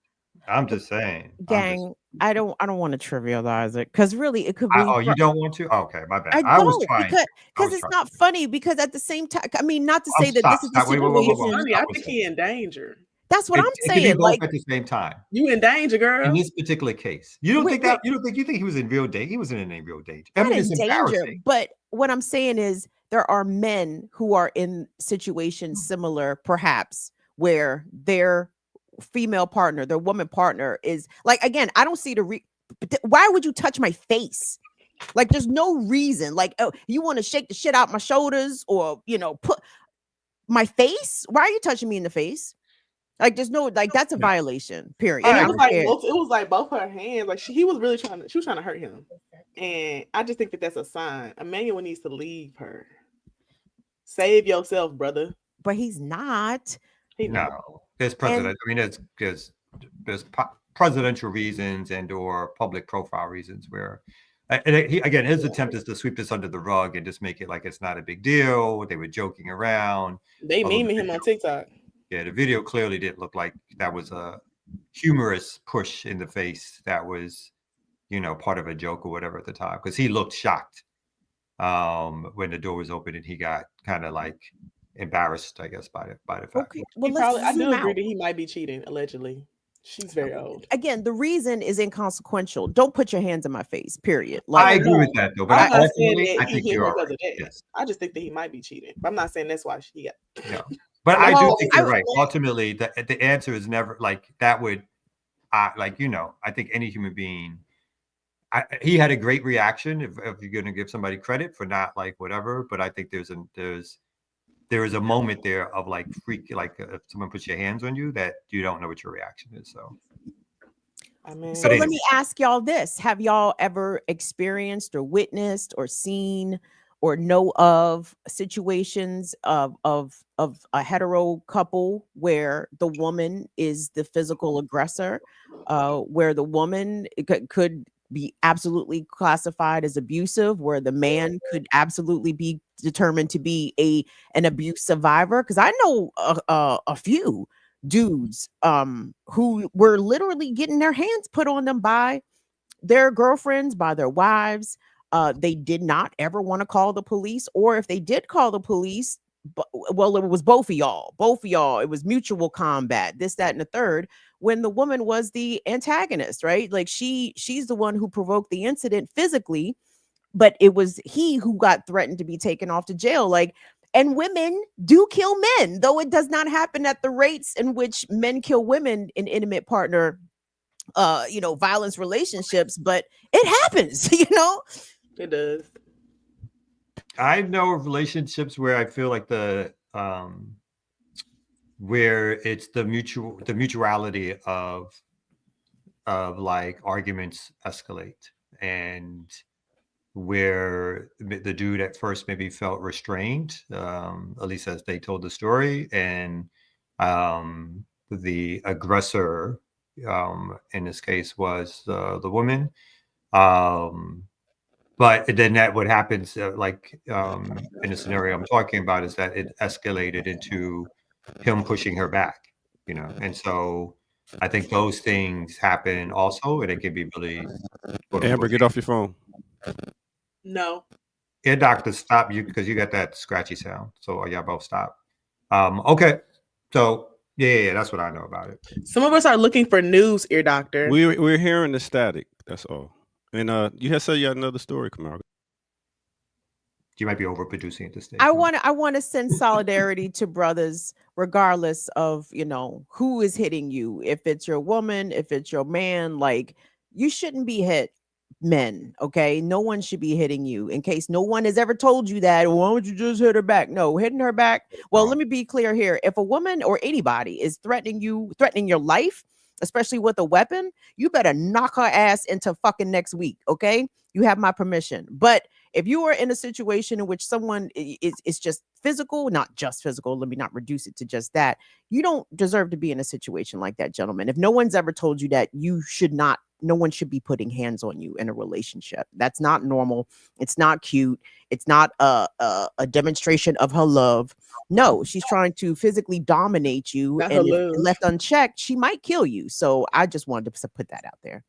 I'm just saying. gang, I don't want to trivialize it because really it could be. Oh, you don't want to? Okay, my bad. I was don't trying. because was it's trying. not funny because at the same time, I mean, not to Oh, say that stop, this is stop. the Wait, wait, wait, wait, situation. wait. Honey, I think he in danger. That's what I'm It could be saying. both Like, at the same time. You in danger, girl. In this particular case, you don't Wait, think that you think he was in real danger? He wasn't in any real danger. I not mean, in it's danger, embarrassing. but what I'm saying is there are men who are in situations similar, perhaps, where their female partner, their woman partner is like, again, I don't see why would you touch my face? Like, there's no reason. Like, oh, you want to shake the shit out my shoulders or, put my face? Why are you touching me in the face? Like, there's no, like, that's a violation, period. And I it don't was like care. it was like both her hands. Like she was trying to hurt him. And I just think that that's a sign. Emmanuel needs to leave her. Save yourself, brother. But he's not. No, there's president. I mean, there's presidential reasons and or public profile reasons where, again, his attempt is to sweep this under the rug and just make it like it's not a big deal. They were joking around. They memeing him on TikTok. Yeah, the video clearly didn't look like that was a humorous push in the face. That was, part of a joke or whatever at the time, because he looked shocked when the door was open and he got kind of like embarrassed, I guess, by the fact. Okay, well, I do agree that he might be cheating, allegedly. She's very old. Again, the reason is inconsequential. Don't put your hands in my face, period. Like, I agree with that, though. But I'm not saying that I think you're right. Yes. I just think that he might be cheating. But I'm not saying that's why she got. Yeah. But I do think you're right. Ultimately, the answer is never like that would, I think any human being, he had a great reaction if you're going to give somebody credit for not like whatever. But I think there is a moment there of like freak, like if someone puts your hands on you that you don't know what your reaction is. So, so let me ask y'all this: have y'all ever experienced or witnessed or seen or know of situations of a hetero couple where the woman is the physical aggressor, where the woman could be absolutely classified as abusive, where the man could absolutely be determined to be an abuse survivor? Because I know a few dudes who were literally getting their hands put on them by their girlfriends, by their wives. They did not ever want to call the police, or if they did call the police, well, it was both of y'all. It was mutual combat, this, that, and the third, when the woman was the antagonist, right? Like she's the one who provoked the incident physically, but it was he who got threatened to be taken off to jail. Like, and women do kill men, though it does not happen at the rates in which men kill women in intimate partner, violence relationships, but it happens, It does. I know of relationships where I feel like where it's the mutuality of like arguments escalate, and where the dude at first maybe felt restrained, at least as they told the story, and the aggressor in this case was the woman. But then what happens, in the scenario I'm talking about, is that it escalated into him pushing her back, and so I think those things happen also, and it can be really. Amber, get off your phone. No. Yeah, doctor, stop you because you got that scratchy sound. So y'all both stop. Okay, so yeah, that's what I know about it. Some of us are looking for news, ear doctor. We're hearing the static. That's all. And you had said you had another story, Kamara. You might be overproducing at this stage. I want to send solidarity to brothers, regardless of who is hitting you. If it's your woman, if it's your man, like, you shouldn't be hit, men. Okay, no one should be hitting you. In case no one has ever told you that, why don't you just hit her back? No, hitting her back. Well, let me be clear here: if a woman or anybody is threatening your life, especially with a weapon, you better knock her ass into fucking next week. Okay, you have my permission. But if you are in a situation in which someone is just physical, not just physical, let me not reduce it to just that, you don't deserve to be in a situation like that, gentlemen. If no one's ever told you that, no one should be putting hands on you in a relationship. That's not normal. It's not cute. It's not a demonstration of her love. No, she's trying to physically dominate you, and if left unchecked, she might kill you. So I just wanted to put that out there.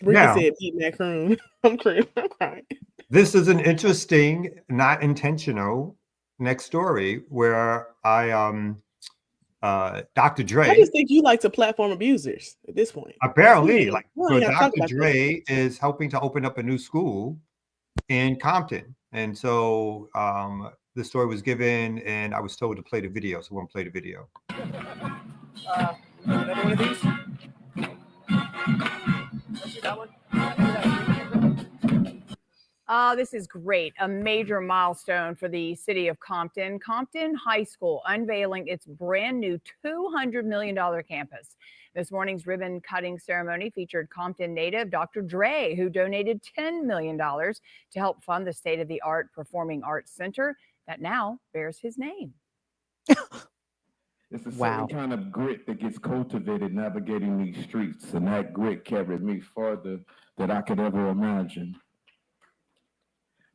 Ricky said, "Eat that croon." I'm crying. This is an interesting, not intentional next story where I Dr. I Dre. just think you like to platform abusers at this point. Apparently, like We so ain't gotta talk Dr. about Dre is helping to open up a new school in Compton. And so the story was given and I was told to play the video. So we're gonna play the video. Another one of these? This is great. A major milestone for the city of Compton. Compton High School unveiling its brand new $200 million campus. This morning's ribbon cutting ceremony featured Compton native Dr. Dre, who donated $10 million to help fund the state-of-the-art Performing Arts Center that now bears his name. It's a Wow. certain kind of grit that gets cultivated navigating these streets, and that grit carried me farther than I could ever imagine.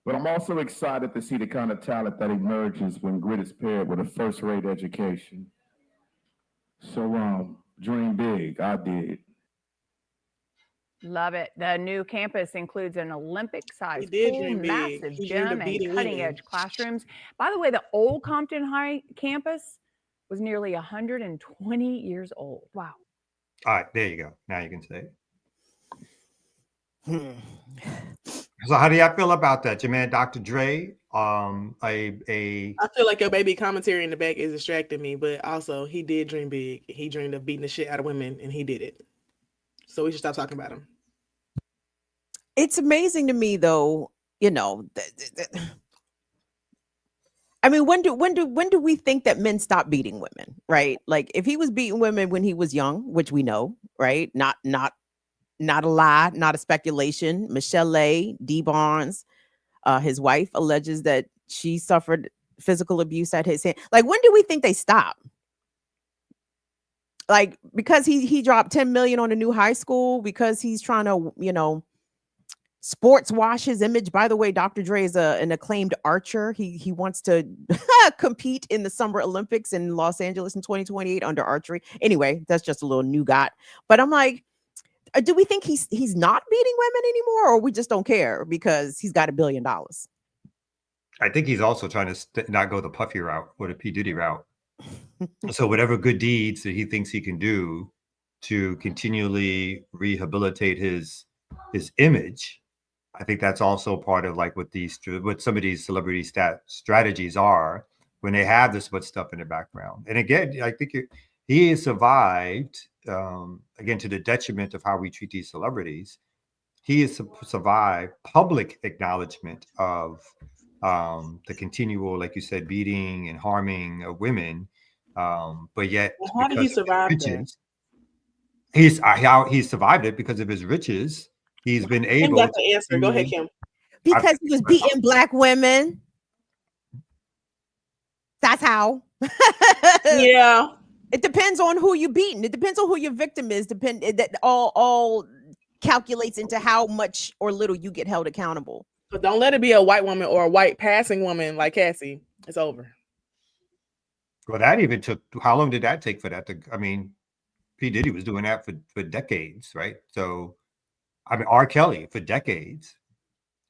But I'm also excited to see the kind of talent that emerges when grit is paired with a first-rate education. So, dream big, I did. Love it. The new campus includes an He Olympic-sized did pool, dream big. massive He dreamed of gym, and beating women. cutting-edge classrooms. By the way, the old Compton High campus was nearly 120 years old. Wow. All right, there you go. Now you can say it. Hmm. So how do y'all feel about that? Your man Dr. Dre, I feel like your baby commentary in the back is distracting me, but also he did dream big. He dreamed of beating the shit out of women, and he did it. So we should stop talking about him. It's amazing to me, though. You know, I mean, when do we think that men stop beating women, right? Like, if he was beating women when he was young, which we know, right? Not a lie, not a speculation. Michelle D. Barnes, his wife, alleges that she suffered physical abuse at his hand. Like, when do we think they stop? Like, because he dropped 10 million on a new high school, because he's trying to, you know, sports wash his image. By the way, Dr. Dre is an acclaimed archer. He wants to compete in the Summer Olympics in Los Angeles in 2028 under archery. Anyway, that's just a little nougat. But I'm like, do we think he's not beating women anymore, or we just don't care because he's got $1 billion? I think he's also trying to not go the Puffy route or the P. Diddy route. So whatever good deeds that he thinks he can do to continually rehabilitate his image, I think that's also part of like what some of these celebrity strategies are when they have this much stuff in the background. And again, I think he has survived, again, to the detriment of how we treat these celebrities. He has survived public acknowledgement of the continual, like you said, beating and harming of women. But yet, Well, how did he survive that? He's survived it because of his riches. He's been Kim able got the answer. Go ahead, Kim. Because he was beating black women. That's how. Yeah. It depends on who you're beating. It depends on who your victim is. That all calculates into how much or little you get held accountable. But don't let it be a white woman or a white passing woman like Cassie. It's over. Well, that even took, how long did that take for that to, I mean, P. Diddy was doing that for decades, right? So, I mean, R. Kelly for decades.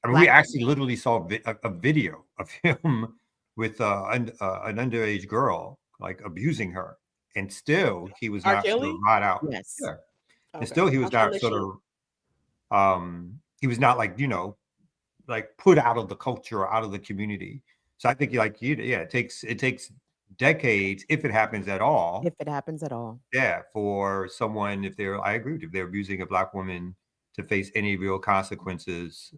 I mean, we actually literally saw a video of him with an underage girl, like abusing her. And still, he was not sort of brought out. Yes. Yeah. Okay. And still, he was not sort of, he was not like, you know, like put out of the culture or out of the community. So I think it takes decades, if it happens at all. If it happens at all. Yeah, for someone, I agree with you, if they're abusing a black woman, to face any real consequences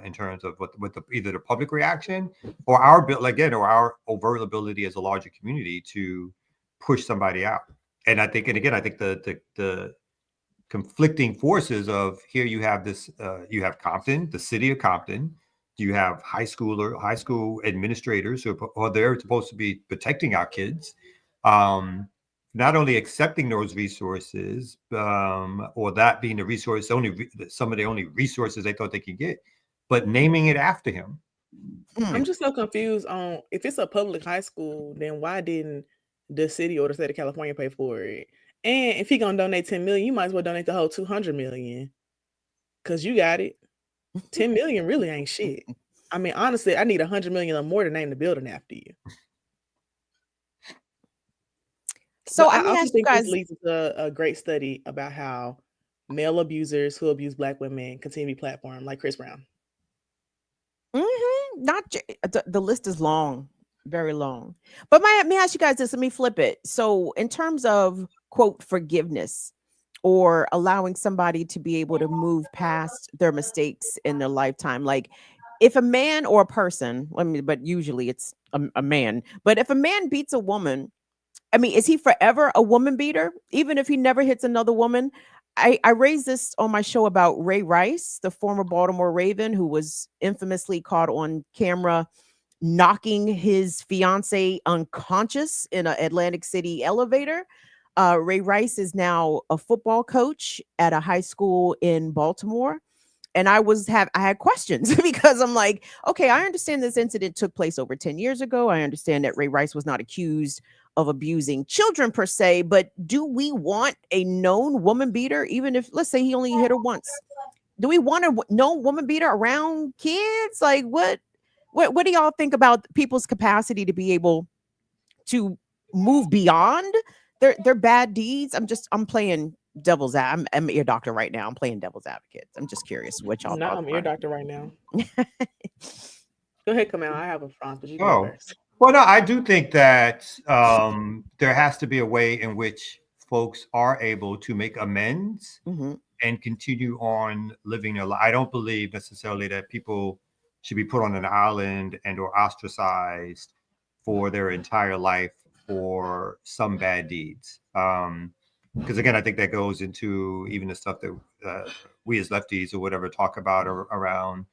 in terms of what either the public reaction or our overt ability as a larger community to push somebody out. And I think the conflicting forces of here you have this, you have Compton, the city of Compton, you have high school administrators who are there supposed to be protecting our kids, not only accepting those resources, or that being the resource, some of the only resources they thought they could get, but naming it after him. I'm just so confused on if it's a public high school, then why didn't the city or the state of California pay for it? And if he gonna donate 10 million, you might as well donate the whole 200 million, because you got it. 10 million really ain't shit. I mean, honestly, I need 100 million or more to name the building after you. So But I I may also ask you think this guys. leads to a great study about how male abusers who abuse Black women continue to be platformed, like Chris Brown. Not the list is long, very long. But may I ask you guys this? Let me flip it. So, in terms of quote forgiveness or allowing somebody to be able to move past their mistakes in their lifetime, like if a man or a person, I mean, but usually it's a man, but if a man beats a woman, I mean, is he forever a woman beater, even if he never hits another woman? I raised this on my show about Ray Rice, the former Baltimore Raven, who was infamously caught on camera knocking his fiance unconscious in an Atlantic City elevator. Ray Rice is now a football coach at a high school in Baltimore. And I had questions because I'm like, okay, I understand this incident took place over 10 years ago. I understand that Ray Rice was not accused of abusing children per se, but do we want a known woman beater, even if, let's say, he only hit her once? Do we want a known woman beater around kids? Like, what do y'all think about people's capacity to be able to move beyond their bad deeds? I'm playing I'm an ear doctor right now. I'm playing devil's advocate. I'm just curious what y'all No, thoughts I'm ear are. doctor right now. Go ahead, Kamal. I have a response, but you can go Oh, first. well, no, I do think that there has to be a way in which folks are able to make amends and continue on living their life. I don't believe necessarily that people should be put on an island and or ostracized for their entire life for some bad deeds. Because again, I think that goes into even the stuff that we as lefties or whatever talk about around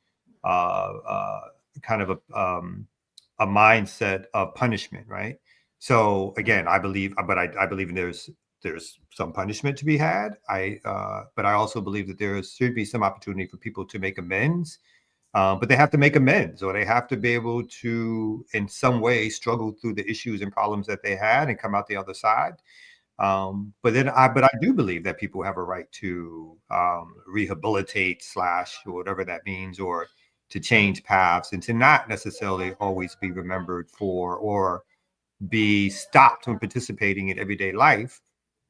kind of a mindset of punishment, right? So again, I believe there's some punishment to be had. But I also believe that there should be some opportunity for people to make amends. But they have to make amends, or they have to be able to, in some way, struggle through the issues and problems that they had and come out the other side. But I do believe that people have a right to rehabilitate / or whatever that means, or to change paths and to not necessarily always be remembered for or be stopped from participating in everyday life,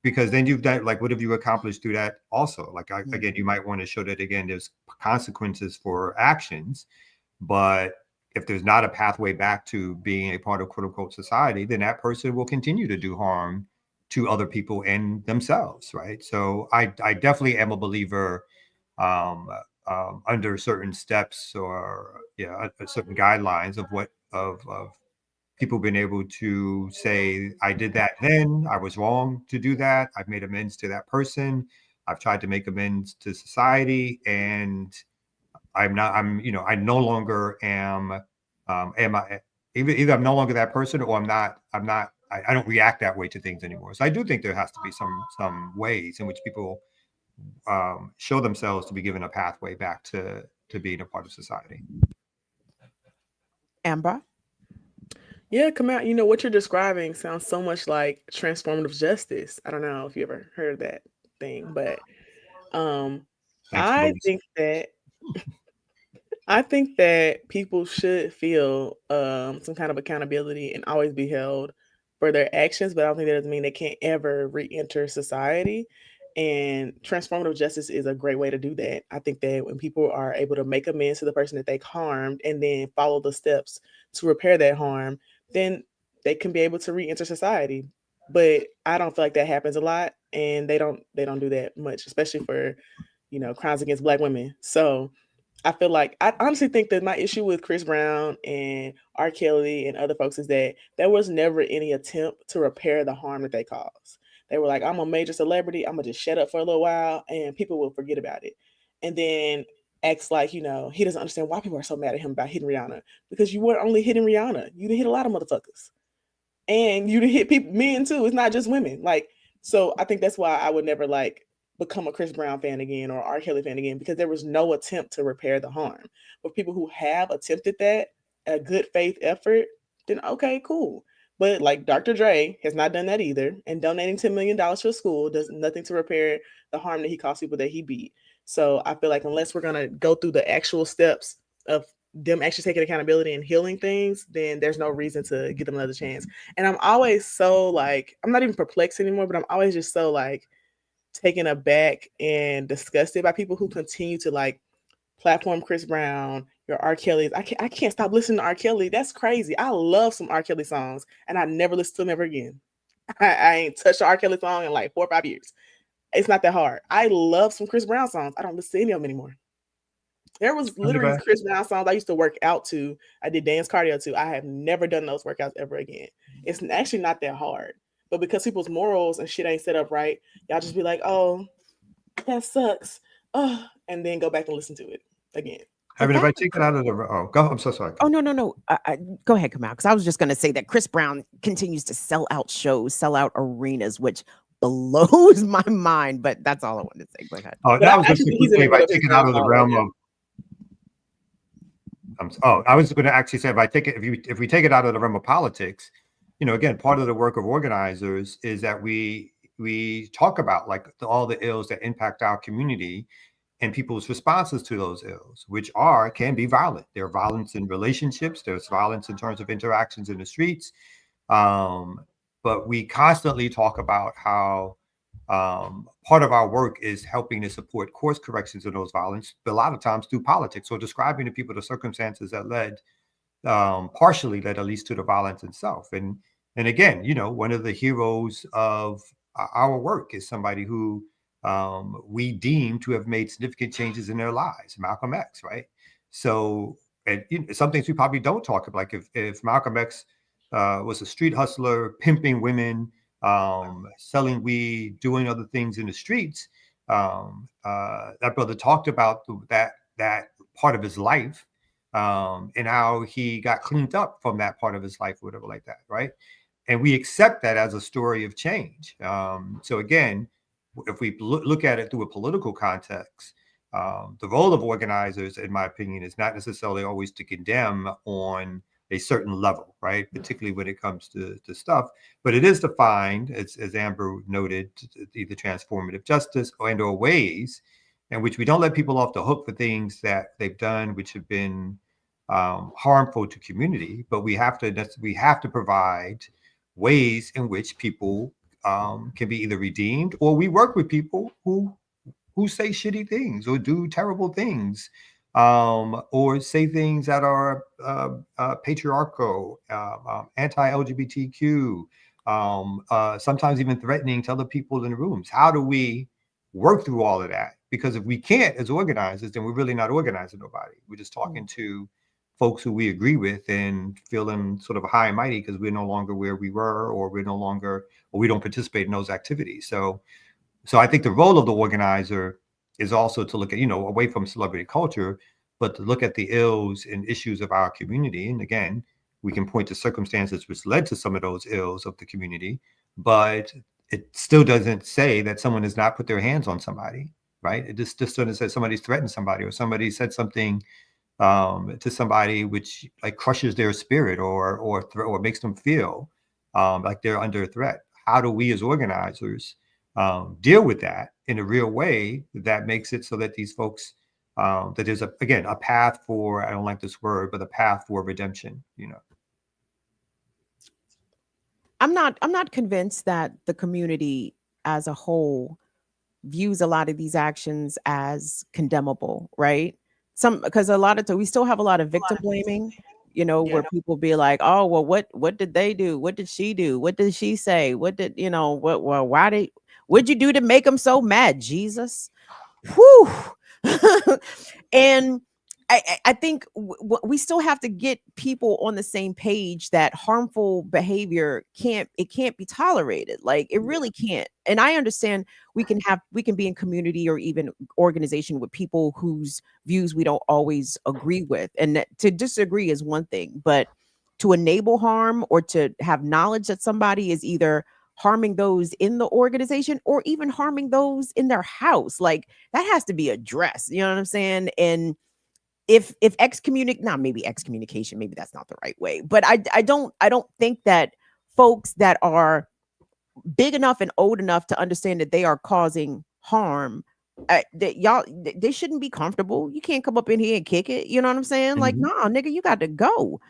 because then you've done, like, what have you accomplished through that also? Like, again, you might want to show that, again, there's consequences for actions, but if there's not a pathway back to being a part of quote unquote society, then that person will continue to do harm to other people and themselves, right? So I definitely am a believer under certain steps or certain guidelines of people being able to say, I did that then, I was wrong to do that, I've made amends to that person, I've tried to make amends to society, and I no longer am either I'm no longer that person, or I don't react that way to things anymore. So I do think there has to be some ways in which people show themselves to be given a pathway back to being a part of society. Amber? Yeah, Kamal, you know what you're describing sounds so much like transformative justice. I don't know if you ever heard of that thing, but I think that people should feel some kind of accountability and always be held for their actions, but I don't think that doesn't mean they can't ever re-enter society. And transformative justice is a great way to do that. I think that when people are able to make amends to the person that they harmed and then follow the steps to repair that harm, then they can be able to re-enter society. But I don't feel like that happens a lot, and they don't do that much, especially for, crimes against Black women. So I feel like I honestly think that my issue with Chris Brown and R. Kelly and other folks is that there was never any attempt to repair the harm that they caused. They were like, I'm a major celebrity, I'm gonna just shut up for a little while and people will forget about it. And then acts like, he doesn't understand why people are so mad at him about hitting Rihanna. Because you weren't only hitting Rihanna, you done hit a lot of motherfuckers. And you done hit people, men too. It's not just women. Like, so I think that's why I would never become a Chris Brown fan again or R. Kelly fan again, because there was no attempt to repair the harm. But people who have attempted that, a good faith effort, then okay, cool. But like Dr. Dre has not done that either, and donating $10 million to a school does nothing to repair the harm that he caused people that he beat. So I feel like unless we're gonna go through the actual steps of them actually taking accountability and healing things, then there's no reason to give them another chance. And I'm always so like, I'm not even perplexed anymore, but I'm always just so like taken aback and disgusted by people who continue to like platform Chris Brown, your R. Kelly's. I can't stop listening to R. Kelly. That's crazy. I love some R. Kelly songs, and I never listen to them ever again. I ain't touched an R. Kelly song in like 4 or 5 years. It's not that hard. I love some Chris Brown songs. I don't listen to any of them anymore. There was literally Chris Brown songs I used to work out to. I did dance cardio to. I have never done those workouts ever again. It's actually not that hard. But because people's morals and shit ain't set up right, y'all just be like, oh, that sucks. Oh, and then go back and listen to it again. I mean, if I take it out of the I'm so sorry. Oh no. Go ahead, Kamal, because I was just going to say that Chris Brown continues to sell out shows, sell out arenas, which blows my mind. But that's all I wanted to say. Go ahead. Oh, that was just if I take it out of the realm of. I was going to actually say if we take it out of the realm of politics, you know, again, part of the work of organizers is that we talk about like all the ills that impact our community and people's responses to those ills, which can be violent. There's violence in relationships. There's violence in terms of interactions in the streets. But we constantly talk about how part of our work is helping to support course corrections of those violence, but a lot of times through politics, or describing to people the circumstances that partially led at least to the violence itself. And again, you know, one of the heroes of our work is somebody who we deem to have made significant changes in their lives, Malcolm X, right? So, and you know, some things we probably don't talk about, like if Malcolm X was a street hustler, pimping women, selling weed, doing other things in the streets, that brother talked about that part of his life, and how he got cleaned up from that part of his life, whatever like that, right? And we accept that as a story of change. So again, if we look at it through a political context, the role of organizers, in my opinion, is not necessarily always to condemn on a certain level, right? Particularly when it comes to stuff, but it is to find, as Amber noted, either transformative justice or ways in which we don't let people off the hook for things that they've done, which have been harmful to community, but we have to provide ways in which people can be either redeemed, or we work with people who say shitty things or do terrible things, or say things that are patriarchal, anti-LGBTQ, sometimes even threatening to other people in the rooms. How do we work through all of that? Because if we can't as organizers, then we're really not organizing nobody. We're just talking to folks who we agree with and feeling sort of high and mighty because we're no longer where we were, or we don't participate in those activities. So I think the role of the organizer is also to look at, you know, away from celebrity culture, but to look at the ills and issues of our community. And again, we can point to circumstances which led to some of those ills of the community, but it still doesn't say that someone has not put their hands on somebody, right? It just doesn't say somebody's threatened somebody, or somebody said something to somebody which like crushes their spirit or makes them feel like they're under threat. How do we as organizers deal with that in a real way that makes it so that these folks, that there's a path for, I don't like this word, but a path for redemption, you know? I'm not convinced that the community as a whole views a lot of these actions as condemnable, right? Because a lot of times we still have a lot of victim blaming, you know, where people be like, oh, well, what did they do? What did she do? What did she say? What did, you know, what'd you do to make them so mad, Jesus? Whew. And I think we still have to get people on the same page that harmful behavior can't be tolerated. Like it really can't. And I understand we can be in community or even organization with people whose views we don't always agree with. And to disagree is one thing, but to enable harm or to have knowledge that somebody is either harming those in the organization or even harming those in their house, like that has to be addressed. You know what I'm saying? And if excommunication, maybe that's not the right way, but I don't think that folks that are big enough and old enough to understand that they are causing harm They shouldn't be comfortable. You can't come up in here and kick it. You know what I'm saying? Like, Mhm. nah, nigga, you got to go.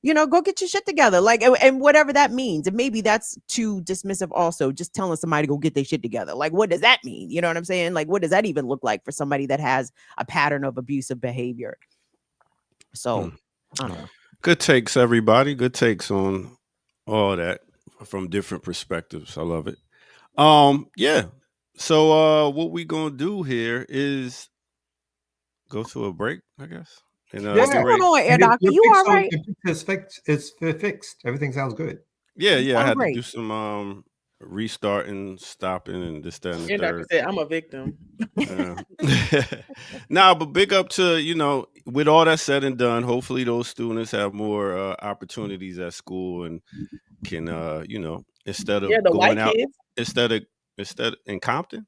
Go get your shit together. Like, and whatever that means. And maybe that's too dismissive also, just telling somebody to go get their shit together. Like, what does that mean? You know what I'm saying? Like, what does that even look like for somebody that has a pattern of abusive behavior? So, I don't know. Good takes, everybody. Good takes on all that from different perspectives. I love it. Yeah. So what we gonna do here is go to a break, I guess. And What's get going ready. on, Air Your Doctor? You fix all on- right? your fix is fixed. It's fixed. Everything sounds good. Yeah, You I sound had great. to do some restarting, stopping, and this, that, and the Your doctor third. said, I'm a victim. Yeah. Nah, but big up to, with all that said and done, hopefully those students have more opportunities at school and can instead of Yeah, the going white out kids. instead in Compton,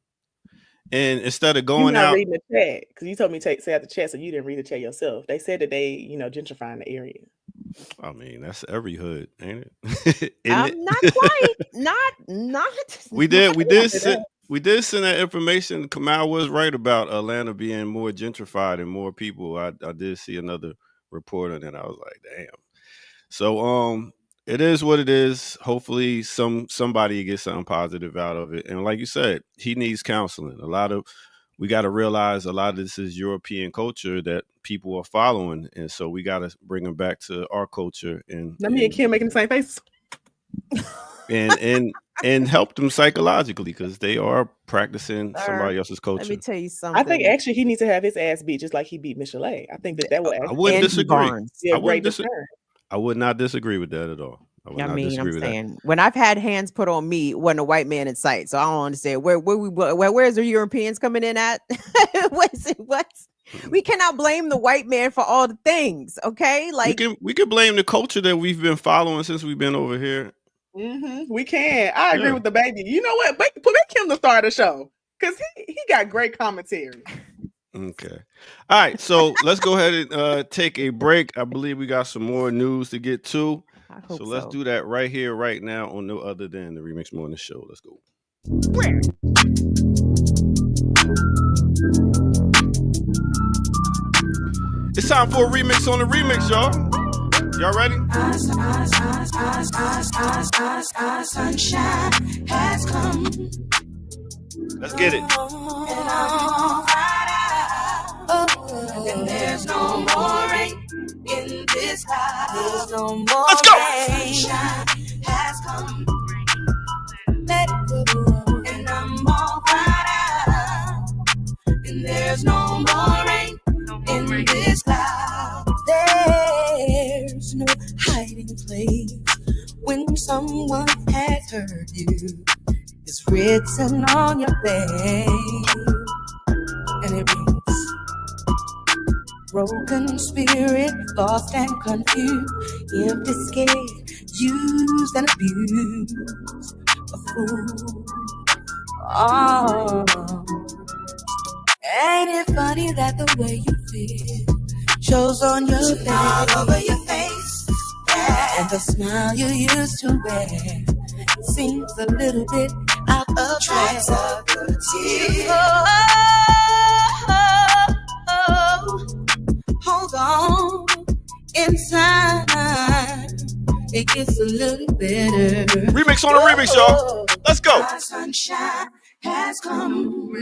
and instead of You're going not out, reading the chat because you told me to say out the chat, so you didn't read the chat yourself. They said that they, gentrifying the area. I mean, that's every hood, ain't it? Isn't it? Not quite. Not. We did After send that. we did send that information. Kamal was right about Atlanta being more gentrified and more people. I did see another report on it. I was like, damn. So it is what it is. Hopefully somebody gets something positive out of it. And like you said, he needs counseling. We got to realize a lot of this is European culture that people are following, and so we got to bring them back to our culture and Let me and Kim making the same face. and help them psychologically because they are practicing Sir, somebody else's Let me culture. tell you something. I think actually he needs to have his ass beat just like he beat Michelet. I think that would I actually wouldn't Angie disagree. Barnes. be I a wouldn't great dis- deterrent. I would not disagree with that at all. I would I not mean, disagree I'm with that. saying when I've had hands put on me, wasn't a white man in sight. So I don't understand where's the Europeans coming in at? What? We cannot blame the white man for all the things. Okay, like We can blame the culture that we've been following since we've been over here. We can. I agree Yeah. with the baby. You know what? Make him the star of the show because he got great commentary. Okay. All right. So let's go ahead and take a break. I believe we got some more news to get to. I hope So let's do that right here, right now on no other than the Remix Morning Show. Let's go. It's time for a remix on the remix, y'all. Y'all ready? Sunshine has come. Let's get it. And there's no more rain in this house. There's no more Let's go. rain. Sunshine has come. Let it go. And I'm all right. And there's no more rain in this house. There's no hiding place when someone has hurt you. It's written on your face, and it reads: broken spirit, lost and confused, empty, scared, used and abused, a fool. Oh, ain't it funny that the way you feel shows on your face, all over your face, yeah. And the smile you used to wear seems a little bit out of place. Hold on, inside it gets a little better. Remix on the remix, y'all. Let's go. My sunshine has come.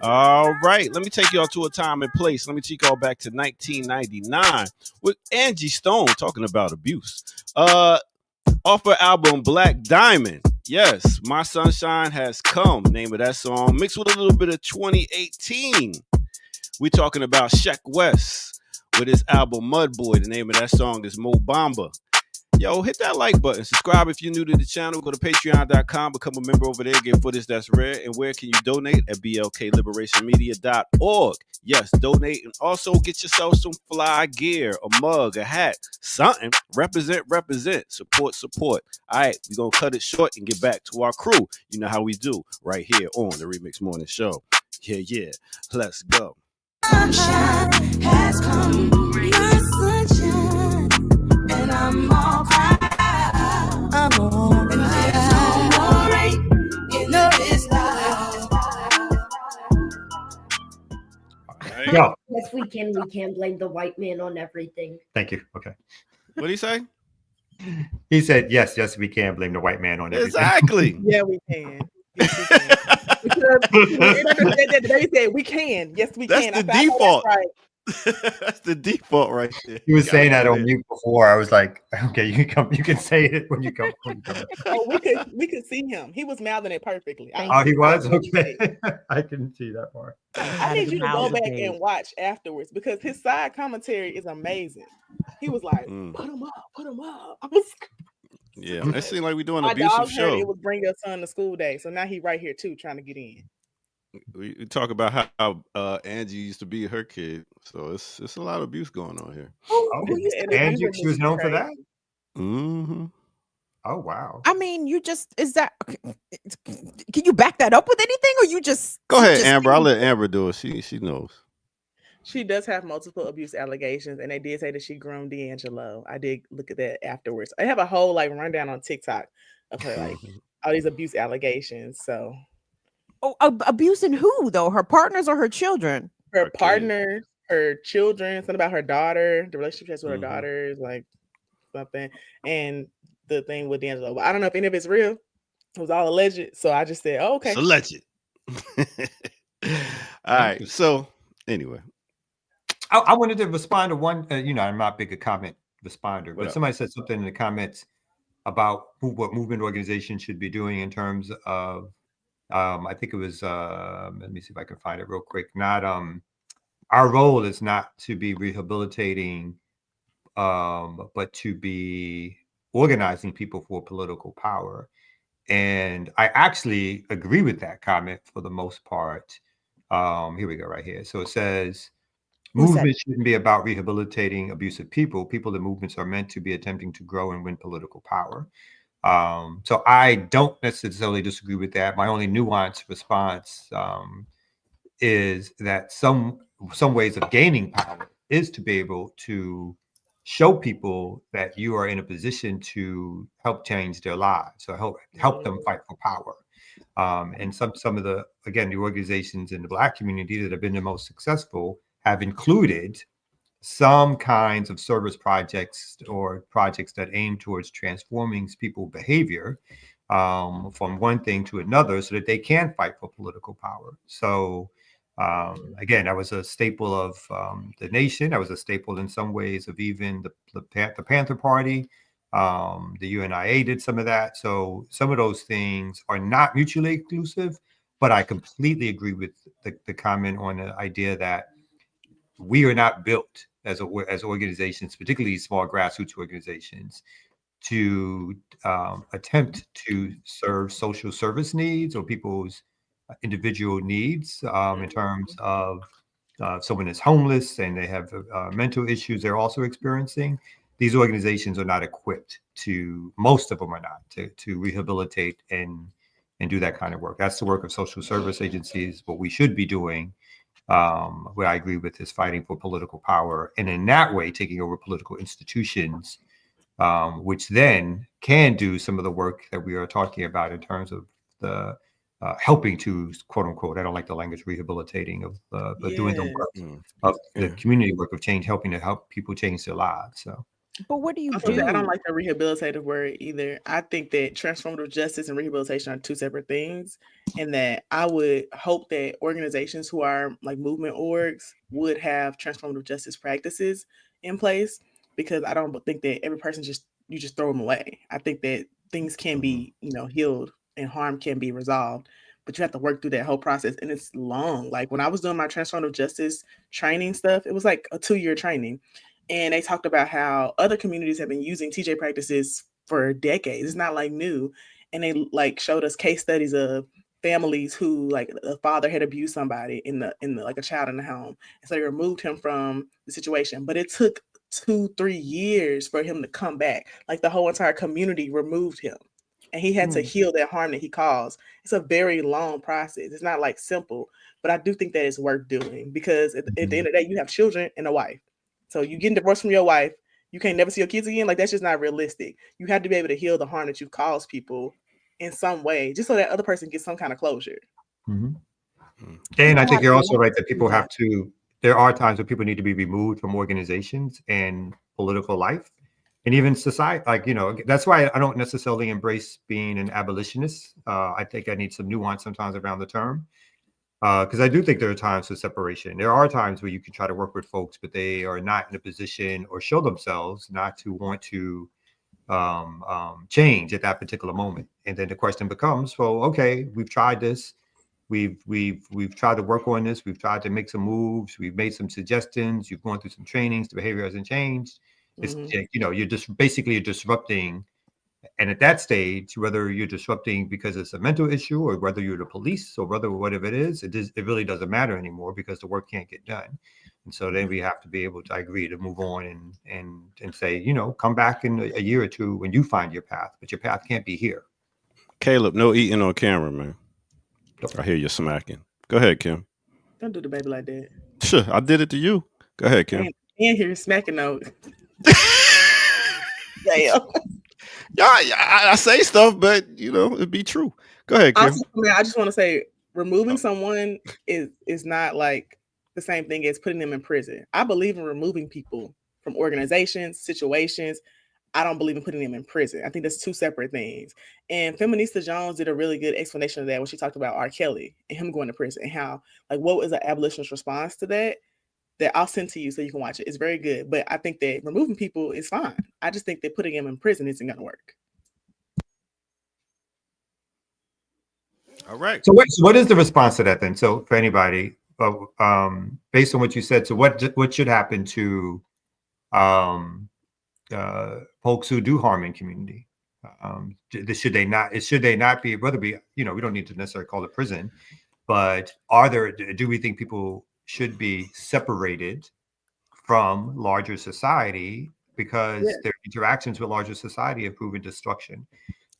All right, let me take y'all to a time and place. Let me take y'all back to 1999 with Angie Stone talking about abuse. Off her album Black Diamond. Yes, My Sunshine Has Come, name of that song, mixed with a little bit of 2018. We talking about Sheck West with his album Mud Boy. The name of that song is Mo Bamba. Yo, hit that like button. Subscribe if you're new to the channel. Go to patreon.com, become a member over there, get footage that's rare. And where can you donate? At blkliberationmedia.org. Yes, donate and also get yourself some fly gear, a mug, a hat, something. Represent. Support. All right, we're going to cut it short and get back to our crew. You know how we do right here on the Remix Morning Show. Yeah. Let's go. Sunshine has come. My sunshine. And I'm all right. I'm all right. And there's no more rain in this life. can blame the white man on everything. Thank you. Okay. What did he say? He said, yes, we can blame the white man on everything. Exactly. Yeah, we can. Yes, we can. Because they said we can. Yes, we That's can. the I said, I know default. that's right. That's the default right there. He was Gotta saying that go on there. mute before. I was like, okay, you can say it when you come. Oh, we could see him. He was mouthing it perfectly. Oh, he was? I Okay. I couldn't see that part. I need you to go back and watch afterwards because his side commentary is amazing. He was like, put him up, put him up. I was Yeah, it seemed like we're doing an my abusive dog heard it show. was bring your son to school day. So now he right here too, trying to get in. We talk about how Angie used to be her kid, so it's a lot of abuse going on here. Who used to be Angie, abusing she was me known for crazy. that? Mm-hmm. Oh, wow. I mean, is that, can you back that up with anything or you just. Go ahead, just Amber. I'll let Amber do it. She knows. She does have multiple abuse allegations, and they did say that she groomed D'Angelo. I did look at that afterwards. I have a whole like rundown on TikTok of her like all these abuse allegations. So Oh, abusing who though? Her partners or her children? her partner, her children, something about her daughter, the relationship she has with her daughters, like something, and the thing with D'Angelo. But I don't know if any of it's real. It was all alleged. So I just said, oh, okay. It's alleged. All right. So anyway, I wanted to respond to one. I'm not big a comment responder, but up? somebody said something in the comments about what movement organizations should be doing in terms of. I think it was. Let me see if I can find it real quick. Not our role is not to be rehabilitating, but to be organizing people for political power. And I actually agree with that comment for the most part. Here we go, right here. So it says. Movements shouldn't be about rehabilitating abusive people. People in movements are meant to be attempting to grow and win political power. So I don't necessarily disagree with that. My only nuanced response is that some ways of gaining power is to be able to show people that you are in a position to help change their lives or help them fight for power. And some of the organizations in the Black community that have been the most successful have included some kinds of service projects or projects that aim towards transforming people's behavior from one thing to another so that they can fight for political power. So again, that was a staple of the nation. That was a staple in some ways of even the Panther Party. The UNIA did some of that. So some of those things are not mutually exclusive, but I completely agree with the comment on the idea that we are not built as organizations, particularly small grassroots organizations, to attempt to serve social service needs or people's individual needs in terms of someone is homeless and they have mental issues they're also experiencing. These organizations are not equipped most of them are not, to rehabilitate and do that kind of work. That's the work of social service agencies. What we should be doing, what I agree with, is fighting for political power, and in that way taking over political institutions, which then can do some of the work that we are talking about in terms of the helping to, quote unquote, I don't like the language, rehabilitating of doing the work of the community work of change, helping to help people change their lives. So. But what do you Also, do? I don't like the rehabilitative word either. I think that transformative justice and rehabilitation are two separate things, and that I would hope that organizations who are like movement orgs would have transformative justice practices in place, because I don't think that every person you just throw them away. I think that things can be, healed and harm can be resolved, but you have to work through that whole process, and it's long. Like when I was doing my transformative justice training stuff, it was like a 2-year training. And they talked about how other communities have been using TJ practices for decades. It's not like new. And they like showed us case studies of families who like the father had abused somebody in the like a child in the home. And so they removed him from the situation. But it took 2-3 years for him to come back. Like the whole entire community removed him. And he had to heal that harm that he caused. It's a very long process. It's not like simple, but I do think that it's worth doing, because at the end of the day, you have children and a wife. So you getting divorced from your wife, you can't never see your kids again. Like that's just not realistic. You have to be able to heal the harm that you've caused people in some way, just so that other person gets some kind of closure. And I think you're also right that people have to there are times where people need to be removed from organizations and political life and even society. Like, that's why I don't necessarily embrace being an abolitionist. I think I need some nuance sometimes around the term. Because I do think there are times for separation. There are times where you can try to work with folks, but they are not in a position or show themselves not to want to change at that particular moment. And then the question becomes, well, okay, we've tried this. We've tried to work on this. We've tried to make some moves. We've made some suggestions. You've gone through some trainings. The behavior hasn't changed. It's you're just basically disrupting. And at that stage, whether you're disrupting because it's a mental issue or whether you're the police or whatever it is, it really doesn't matter anymore because the work can't get done. And so then we have to be able to agree to move on and say, come back in a year or two when you find your path, but your path can't be here. Caleb, no eating on camera, man. I hear you smacking. Go ahead, Kim. Don't do the baby like that. Sure, I did it to you. Go ahead, Kim. And hear you smacking though. Damn. Yeah, I say stuff, but it'd be true. Go ahead, Kim. Also, man, I just want to say removing someone is not like the same thing as putting them in prison. I believe in removing people from organizations, situations. I don't believe in putting them in prison. I think that's two separate things. And Feminista Jones did a really good explanation of that when she talked about R. Kelly and him going to prison and how, like, what was an abolitionist response to that I'll send to you so you can watch it. It's very good. But I think that removing people is fine. I just think that putting them in prison isn't going to work. All right. So what is the response to that then? So for anybody, based on what you said, so what should happen to folks who do harm in community? Should they not be, whether we don't need to necessarily call it prison, but do we think people should be separated from larger society because their interactions with larger society have proven destructive?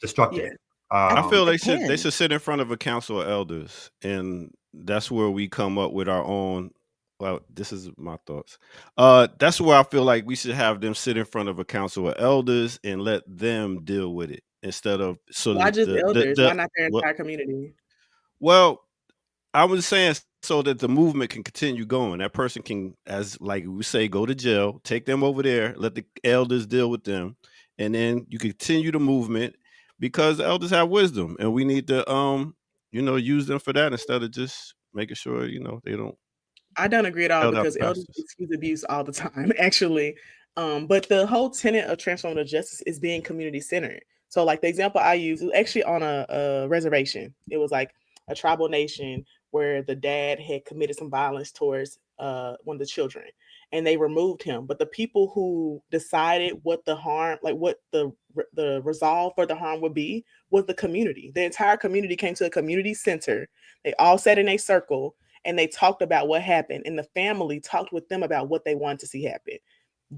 Yeah. I feel they should sit in front of a council of elders, and that's where we come up with our own. Well, this is my thoughts. That's where I feel like we should have them sit in front of a council of elders and let them deal with it instead of why just elders? Why not their entire community? Well, I was saying so that the movement can continue going. That person can, as like we say, go to jail, take them over there, let the elders deal with them, and then you continue the movement because the elders have wisdom, and we need to use them for that instead of just making sure they don't. I don't agree at all because elders excuse abuse all the time, actually. But the whole tenet of transformative justice is being community centered. So, like the example I use was actually on a reservation. It was like a tribal nation where the dad had committed some violence towards one of the children, and they removed him. But the people who decided what the harm, like what the resolve for the harm would be, was the community. The entire community came to a community center. They all sat in a circle and they talked about what happened, and the family talked with them about what they wanted to see happen.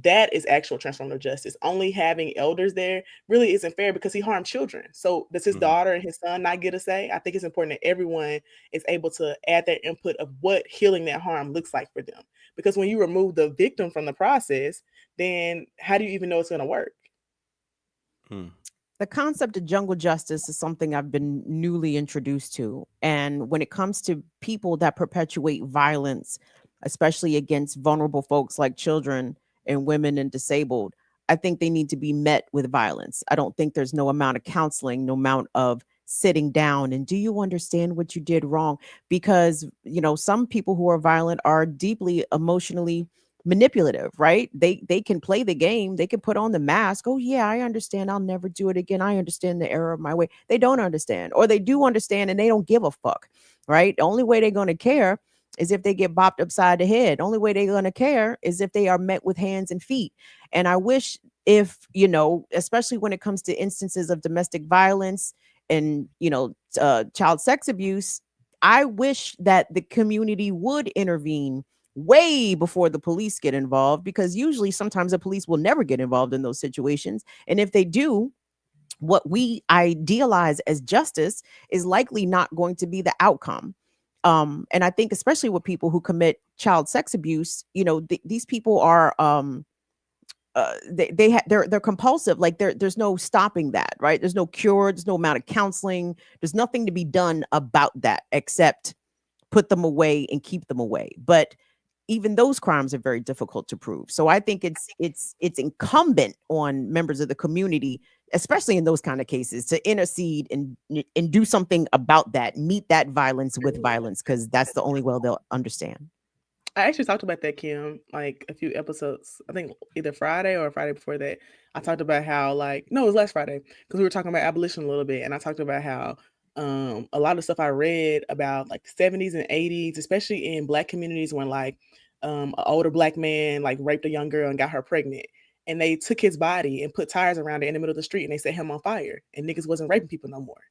That is actual transformative justice. Only having elders there really isn't fair because he harmed children. So does his daughter and his son not get a say? I think it's important that everyone is able to add their input of what healing that harm looks like for them. Because when you remove the victim from the process, then how do you even know it's going to work? The concept of jungle justice is something I've been newly introduced to. And when it comes to people that perpetuate violence, especially against vulnerable folks like children and women and disabled, I think they need to be met with violence. I don't think there's no amount of counseling, no amount of sitting down and do you understand what you did wrong? Because, some people who are violent are deeply emotionally manipulative, right? They can play the game. They can put on the mask. Oh yeah, I understand. I'll never do it again. I understand the error of my way. They don't understand, or they do understand and they don't give a fuck, right? The only way they're going to care is if they get bopped upside the head. The only way they're going to care is if they are met with hands and feet. And I wish if, especially when it comes to instances of domestic violence and, child sex abuse, I wish that the community would intervene way before the police get involved, because usually sometimes the police will never get involved in those situations. And if they do, what we idealize as justice is likely not going to be the outcome. And I think especially with people who commit child sex abuse, these people are they're compulsive. Like there's no stopping that, right? There's no cure. There's no amount of counseling. There's nothing to be done about that except put them away and keep them away. But even those crimes are very difficult to prove. So I think it's incumbent on members of the community, especially in those kind of cases, to intercede and do something about that, meet that violence with violence, because that's the only way they'll understand. I actually talked about that, Kim, like a few episodes. I think either Friday or Friday before that. I talked about how, like, no, it was last Friday because we were talking about abolition a little bit, and I talked about how a lot of stuff I read about like the 70s and 80s, especially in Black communities, when like an older Black man like raped a young girl and got her pregnant, and they took his body and put tires around it in the middle of the street and they set him on fire, and niggas wasn't raping people no more.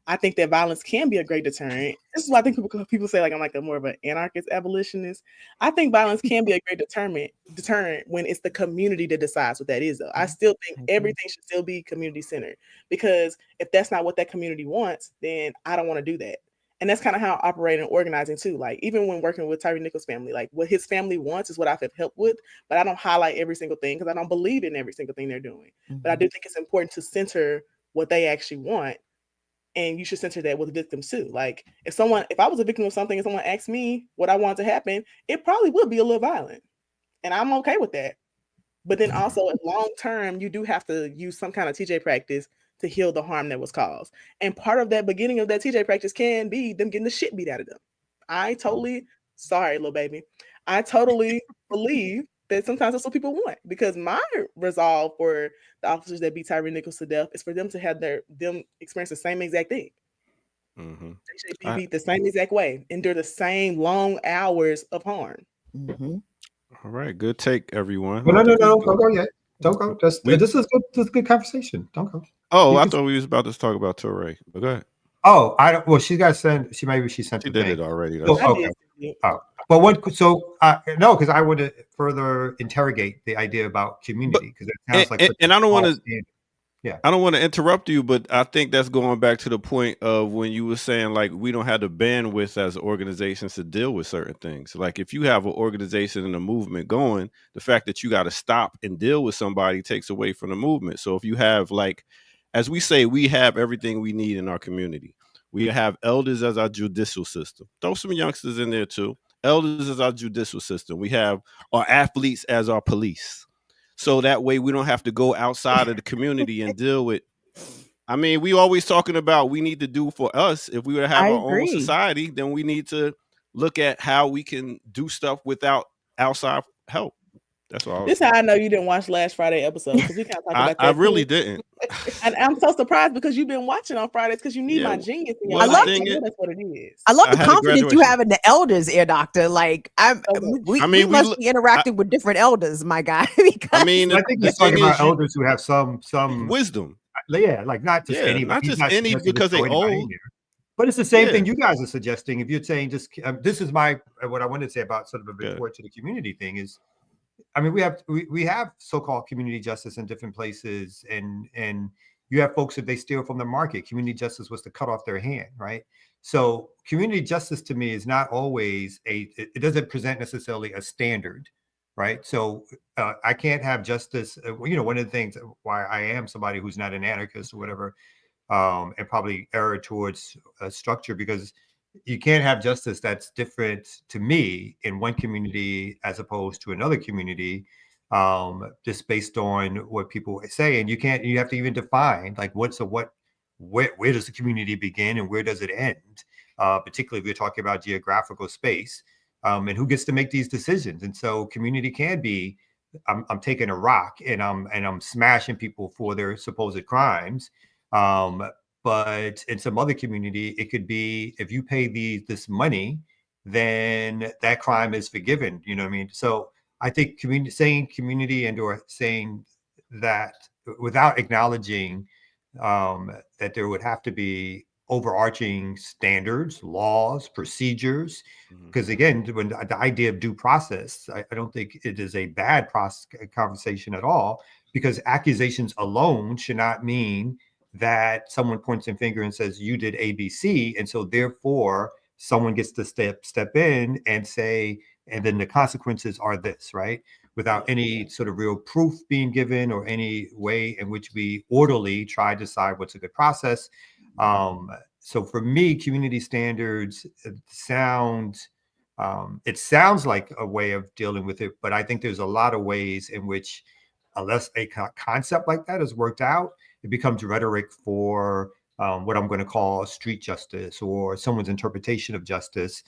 I think that violence can be a great deterrent. This is why I think people say like I'm like a more of an anarchist abolitionist. I think violence can be a great deterrent when it's the community that decides what that is, though. I still think everything should still be community centered, because if that's not what that community wants, then I don't want to do that. And that's kind of how I operate in organizing too. Like even when working with Tyre Nichols' family, like what his family wants is what I've helped with, but I don't highlight every single thing because I don't believe in every single thing they're doing. But I do think it's important to center what they actually want. And you should center that with victims too. Like if I was a victim of something and someone asked me what I want to happen, it probably would be a little violent. And I'm okay with that. But then also in long term, you do have to use some kind of TJ practice to heal the harm that was caused. And part of that beginning of that TJ practice can be them getting the shit beat out of them. Sorry, little baby. I totally believe that sometimes that's what people want, because my resolve for the officers that beat Tyre Nichols to death is for them to have them experience the same exact thing. They should be beat the same exact way, endure the same long hours of harm. All right, good take, everyone. No, don't go yet. Don't go. This is good. This is good conversation. Don't go. Oh, I thought we was about to talk about Touré. But go ahead. Oh, I don't. Well, she got sent. She sent. She did it already. Okay. Oh, but what? So no, because I want to further interrogate the idea about community, because it sounds like. And I don't want to. Yeah, I don't want to interrupt you, but I think that's going back to the point of when you were saying like we don't have the bandwidth as organizations to deal with certain things. Like if you have an organization and a movement going, the fact that you got to stop and deal with somebody takes away from the movement. So if you have, like, as we say, we have everything we need in our community. We have elders as our judicial system. Throw some youngsters in there too. Elders as our judicial system. We have our athletes as our police. So that way we don't have to go outside of the community and deal with. I mean, we always talking about we need to do for us. If we were to have our own society, then we need to look at how we can do stuff without outside help. That's all. This is how I know you didn't watch last Friday episode, because we kind of talked about that. I really didn't. And I'm so surprised because you've been watching on Fridays because you need my genius. In your I love that's what it is. I love the confidence you have in the elders, Ear Doctor. Like we must be interacting with different elders, my guy. I mean, I think you're talking about elders who have some wisdom. Yeah, like not just any, not just any because they old. But it's the same thing you guys are suggesting. If you're saying just this is what I wanted to say about sort of a report to the community thing is, I mean, we have so-called community justice in different places, and you have folks that they steal from the market. Community justice was to cut off their hand, right? So community justice to me is not always it doesn't present necessarily a standard, right? So I can't have justice. One of the things why I am somebody who's not an anarchist or whatever, and probably err towards a structure, because you can't have justice that's different to me in one community as opposed to another community, just based on what people say. And you have to even define like where does the community begin and where does it end? Particularly if you're talking about geographical space, and who gets to make these decisions. And so community can be, I'm taking a rock and I'm smashing people for their supposed crimes. But in some other community, it could be if you pay this money, then that crime is forgiven. You know what I mean? So I think saying community and or saying that without acknowledging that there would have to be overarching standards, laws, procedures, because again, when the idea of due process, I don't think it is a bad conversation at all, because accusations alone should not mean that someone points a finger and says you did ABC, and so therefore someone gets to step in and say, and then the consequences are this, right? Without any sort of real proof being given or any way in which we orderly try to decide what's a good process. So for me, community standards sound It sounds like a way of dealing with it, but I think there's a lot of ways in which, unless a concept like that is worked out, it becomes rhetoric for what I'm going to call street justice or someone's interpretation of justice,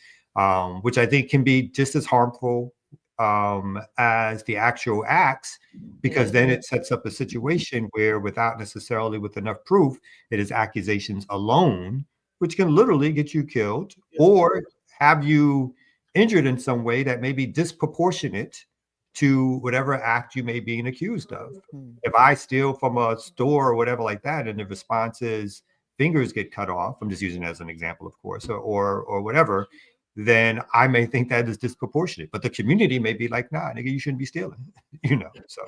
which I think can be just as harmful as the actual acts, because then it sets up a situation where, without necessarily with enough proof, it is accusations alone, which can literally get you killed or have you injured in some way that may be disproportionate to whatever act you may be accused of. If I steal from a store or whatever like that, and the response is fingers get cut off, I'm just using it as an example, of course, or whatever, then I may think that is disproportionate. But the community may be like, nah, nigga, you shouldn't be stealing, so.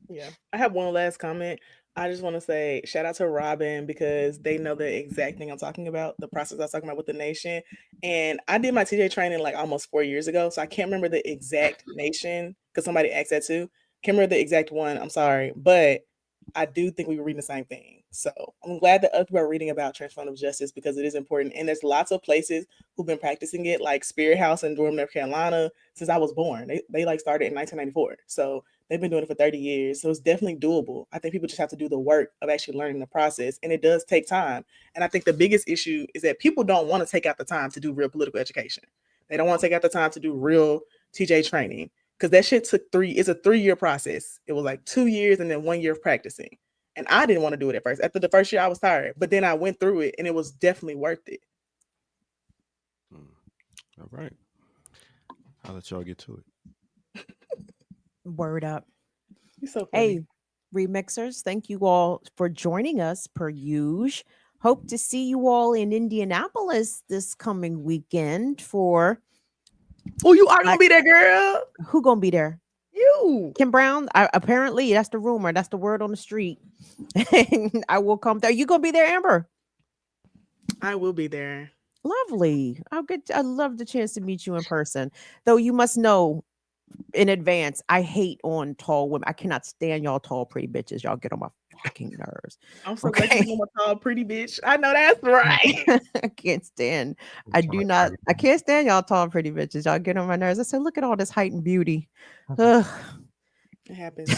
Yeah. I have one last comment. I just want to say shout out to Robin, because they know the exact thing I'm talking about, the process I was talking about with the nation. And I did my TJ training like almost 4 years ago. So I can't remember the exact nation, because somebody asked that too. Can't remember the exact one. I'm sorry. But I do think we were reading the same thing. So I'm glad that other people are reading about transformative justice, because it is important. And there's lots of places who've been practicing it, like Spirit House in Durham, North Carolina, since I was born. They like started in 1994. So they've been doing it for 30 years. So it's definitely doable. I think people just have to do the work of actually learning the process. And it does take time. And I think the biggest issue is that people don't want to take out the time to do real political education. They don't want to take out the time to do real TJ training, because that shit took it's a 3-year process. It was like 2 years and then 1 year of practicing. And I didn't want to do it at first. After the first year, I was tired. But then I went through it, and it was definitely worth it. All right. I'll let y'all get to it. Word up. You're so funny. Hey, remixers, thank you all for joining us per usual. Hope to see you all in Indianapolis this coming weekend for. Oh, you are gonna be there, girl. Who gonna be there? You. Kim Brown. Apparently, that's the rumor. That's the word on the street. I will come there. You gonna be there, Amber? I will be there. Lovely. I love the chance to meet you in person. Though you must know in advance, I hate on tall women. I cannot stand y'all tall, pretty bitches. Y'all get on my fucking nerves. I'm so glad you know my tall, pretty bitch. I know that's right. I can't stand. I can't stand y'all tall, pretty bitches. Y'all get on my nerves. I said, look at all this height and beauty. Ugh. It happens.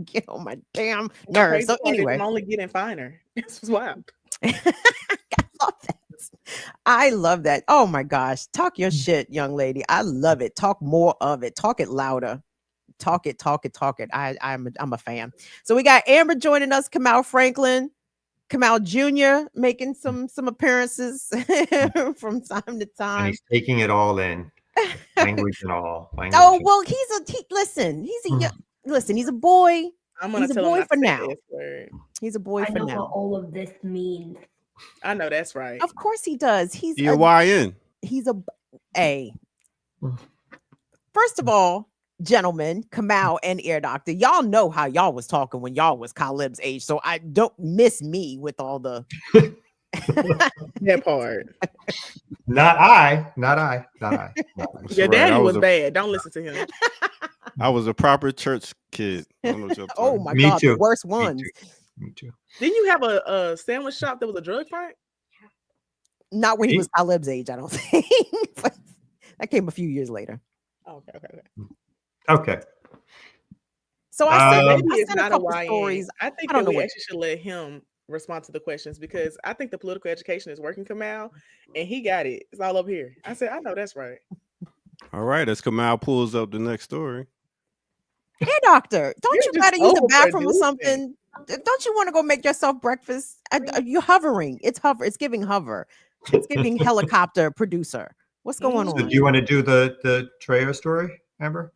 Get on my damn nerves. So anyway, I'm only getting finer. This is wild. I love that. Oh my gosh. Talk your shit, young lady. I love it. Talk more of it. Talk it louder. Talk it. I'm a fan. So we got Amber joining us, Kamal Franklin, Kamal Jr. making some appearances from time to time. And he's taking it all in. Language and all. Oh, well, listen, he's a boy. I'm gonna he's tell a boy him for not to say now. this word. He's a boy I for know now. what all of this means. I know that's right. Of course he does. He's You're YN. He's a First of all, gentlemen, Kamal and Ear Doctor, y'all know how y'all was talking when y'all was Khalib's age, so I don't miss me with all the that part. Not I. Your daddy was bad. Don't listen to him. I was a proper church kid. I don't know what y'all Oh talking my Me god, too. the worst ones. Me too. Didn't you have a sandwich shop that was a drug fight? Not when he Me? was Khalib's age, I don't think. But that came a few years later. Oh, okay. Okay. So I sent, Maybe I it's sent a not couple YN. stories. I think I don't that know we what- actually should let him respond to the questions, because I think the political education is working, Kamal, and he got it. It's all up here. I said, I know that's right. All right, as Kamal pulls up the next story. Hey, doctor, don't You're you just gotta use the bathroom or overproducing. something? Don't you want to go make yourself breakfast? You're hovering. It's hover. It's giving hover. It's giving helicopter producer. What's going So on? do you want to do the Treyer story, Amber?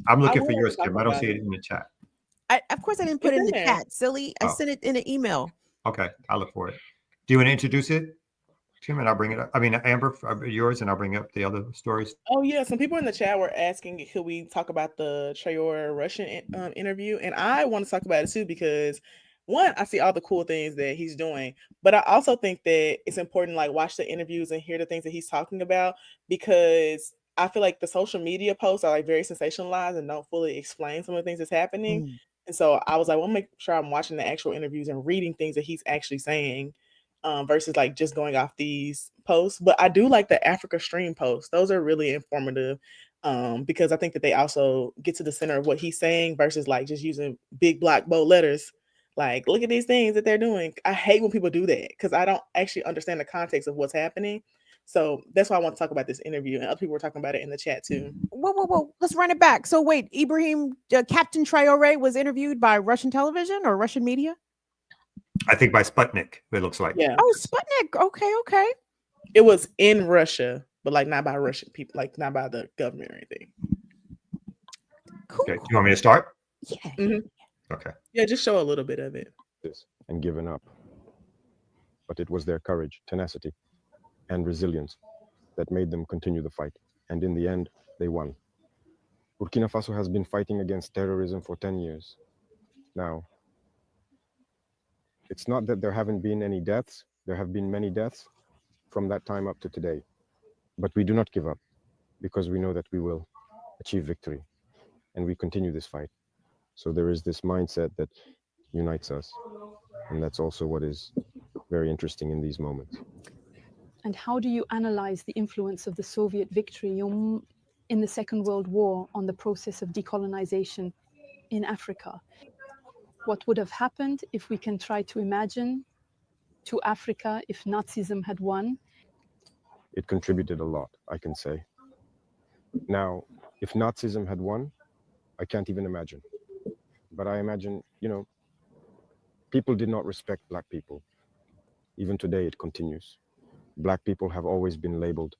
I'm looking for will yours, talk Kim. I don't about see it. it in the chat. Of course, I didn't put It's it in in the there. chat. Silly. I Oh. sent it in an email. Okay, I'll look for it. Do you want to introduce it, Kim, and I'll bring it up? I mean, Amber, yours, and I'll bring up the other stories. Oh yeah, some people in the chat were asking, could we talk about the Traore Russian interview? And I want to talk about it too, because one, I see all the cool things that he's doing, but I also think that it's important to like watch the interviews and hear the things that he's talking about, because I feel like the social media posts are like very sensationalized and don't fully explain some of the things that's happening. Mm. And so I was like, well, make sure I'm watching the actual interviews and reading things that he's actually saying, versus like just going off these posts, but I do like the Africa Stream posts. Those are really informative because I think that they also get to the center of what he's saying versus like just using big block bold letters. Like, look at these things that they're doing. I hate when people do that because I don't actually understand the context of what's happening. So that's why I want to talk about this interview, and other people were talking about it in the chat too. Whoa. Let's run it back. So wait, Ibrahim, Captain Traore was interviewed by Russian television or Russian media? I think by Sputnik, it looks like. Yeah. Oh, Sputnik. Okay. It was in Russia, but like not by Russian people, like not by the government or anything. Cool. Okay. You want me to start? Yeah. Mhm. Okay. Yeah, just show a little bit of it. And given up. But it was their courage, tenacity, and resilience that made them continue the fight. And in the end, they won. Burkina Faso has been fighting against terrorism for 10 years. Now, it's not that there haven't been any deaths. There have been many deaths from that time up to today. But we do not give up because we know that we will achieve victory. And we continue this fight. So there is this mindset that unites us. And that's also what is very interesting in these moments. And how do you analyze the influence of the Soviet victory in the Second World War on the process of decolonization in Africa? What would have happened if we can try to imagine to Africa if Nazism had won? It contributed a lot, I can say. Now, if Nazism had won, I can't even imagine. But I imagine, people did not respect Black people. Even today, it continues. Black people have always been labeled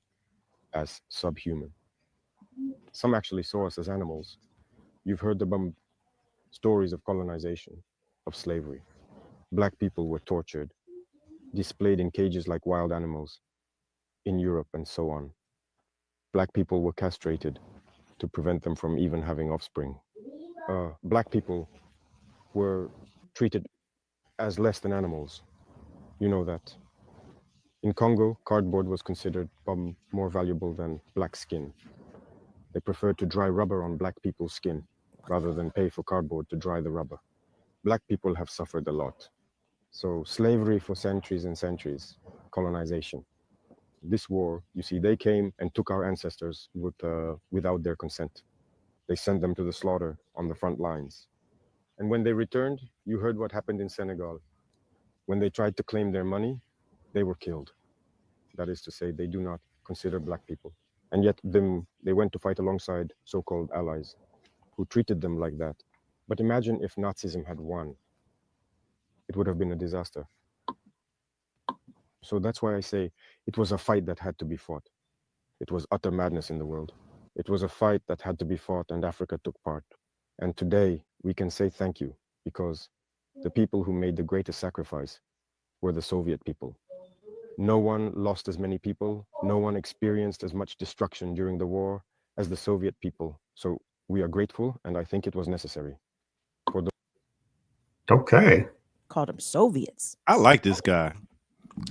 as subhuman. Some actually saw us as animals. You've heard the stories of colonization, of slavery. Black people were tortured, displayed in cages like wild animals in Europe and so on. Black people were castrated to prevent them from even having offspring. Black people were treated as less than animals. You know that. In Congo, cardboard was considered more valuable than black skin. They preferred to dry rubber on Black people's skin rather than pay for cardboard to dry the rubber. Black people have suffered a lot. So slavery for centuries and centuries, colonization. This war, you see, they came and took our ancestors without their consent. They sent them to the slaughter on the front lines. And when they returned, you heard what happened in Senegal. When they tried to claim their money, they were killed. That is to say, they do not consider Black people. And yet they went to fight alongside so-called allies who treated them like that. But imagine if Nazism had won. It would have been a disaster. So that's why I say it was a fight that had to be fought. It was utter madness in the world. It was a fight that had to be fought, and Africa took part. And today we can say thank you because the people who made the greatest sacrifice were the Soviet people. No one lost as many people. No one experienced as much destruction during the war as the Soviet people. So we are grateful, and I think it was necessary. Okay. Called them Soviets. I like this guy.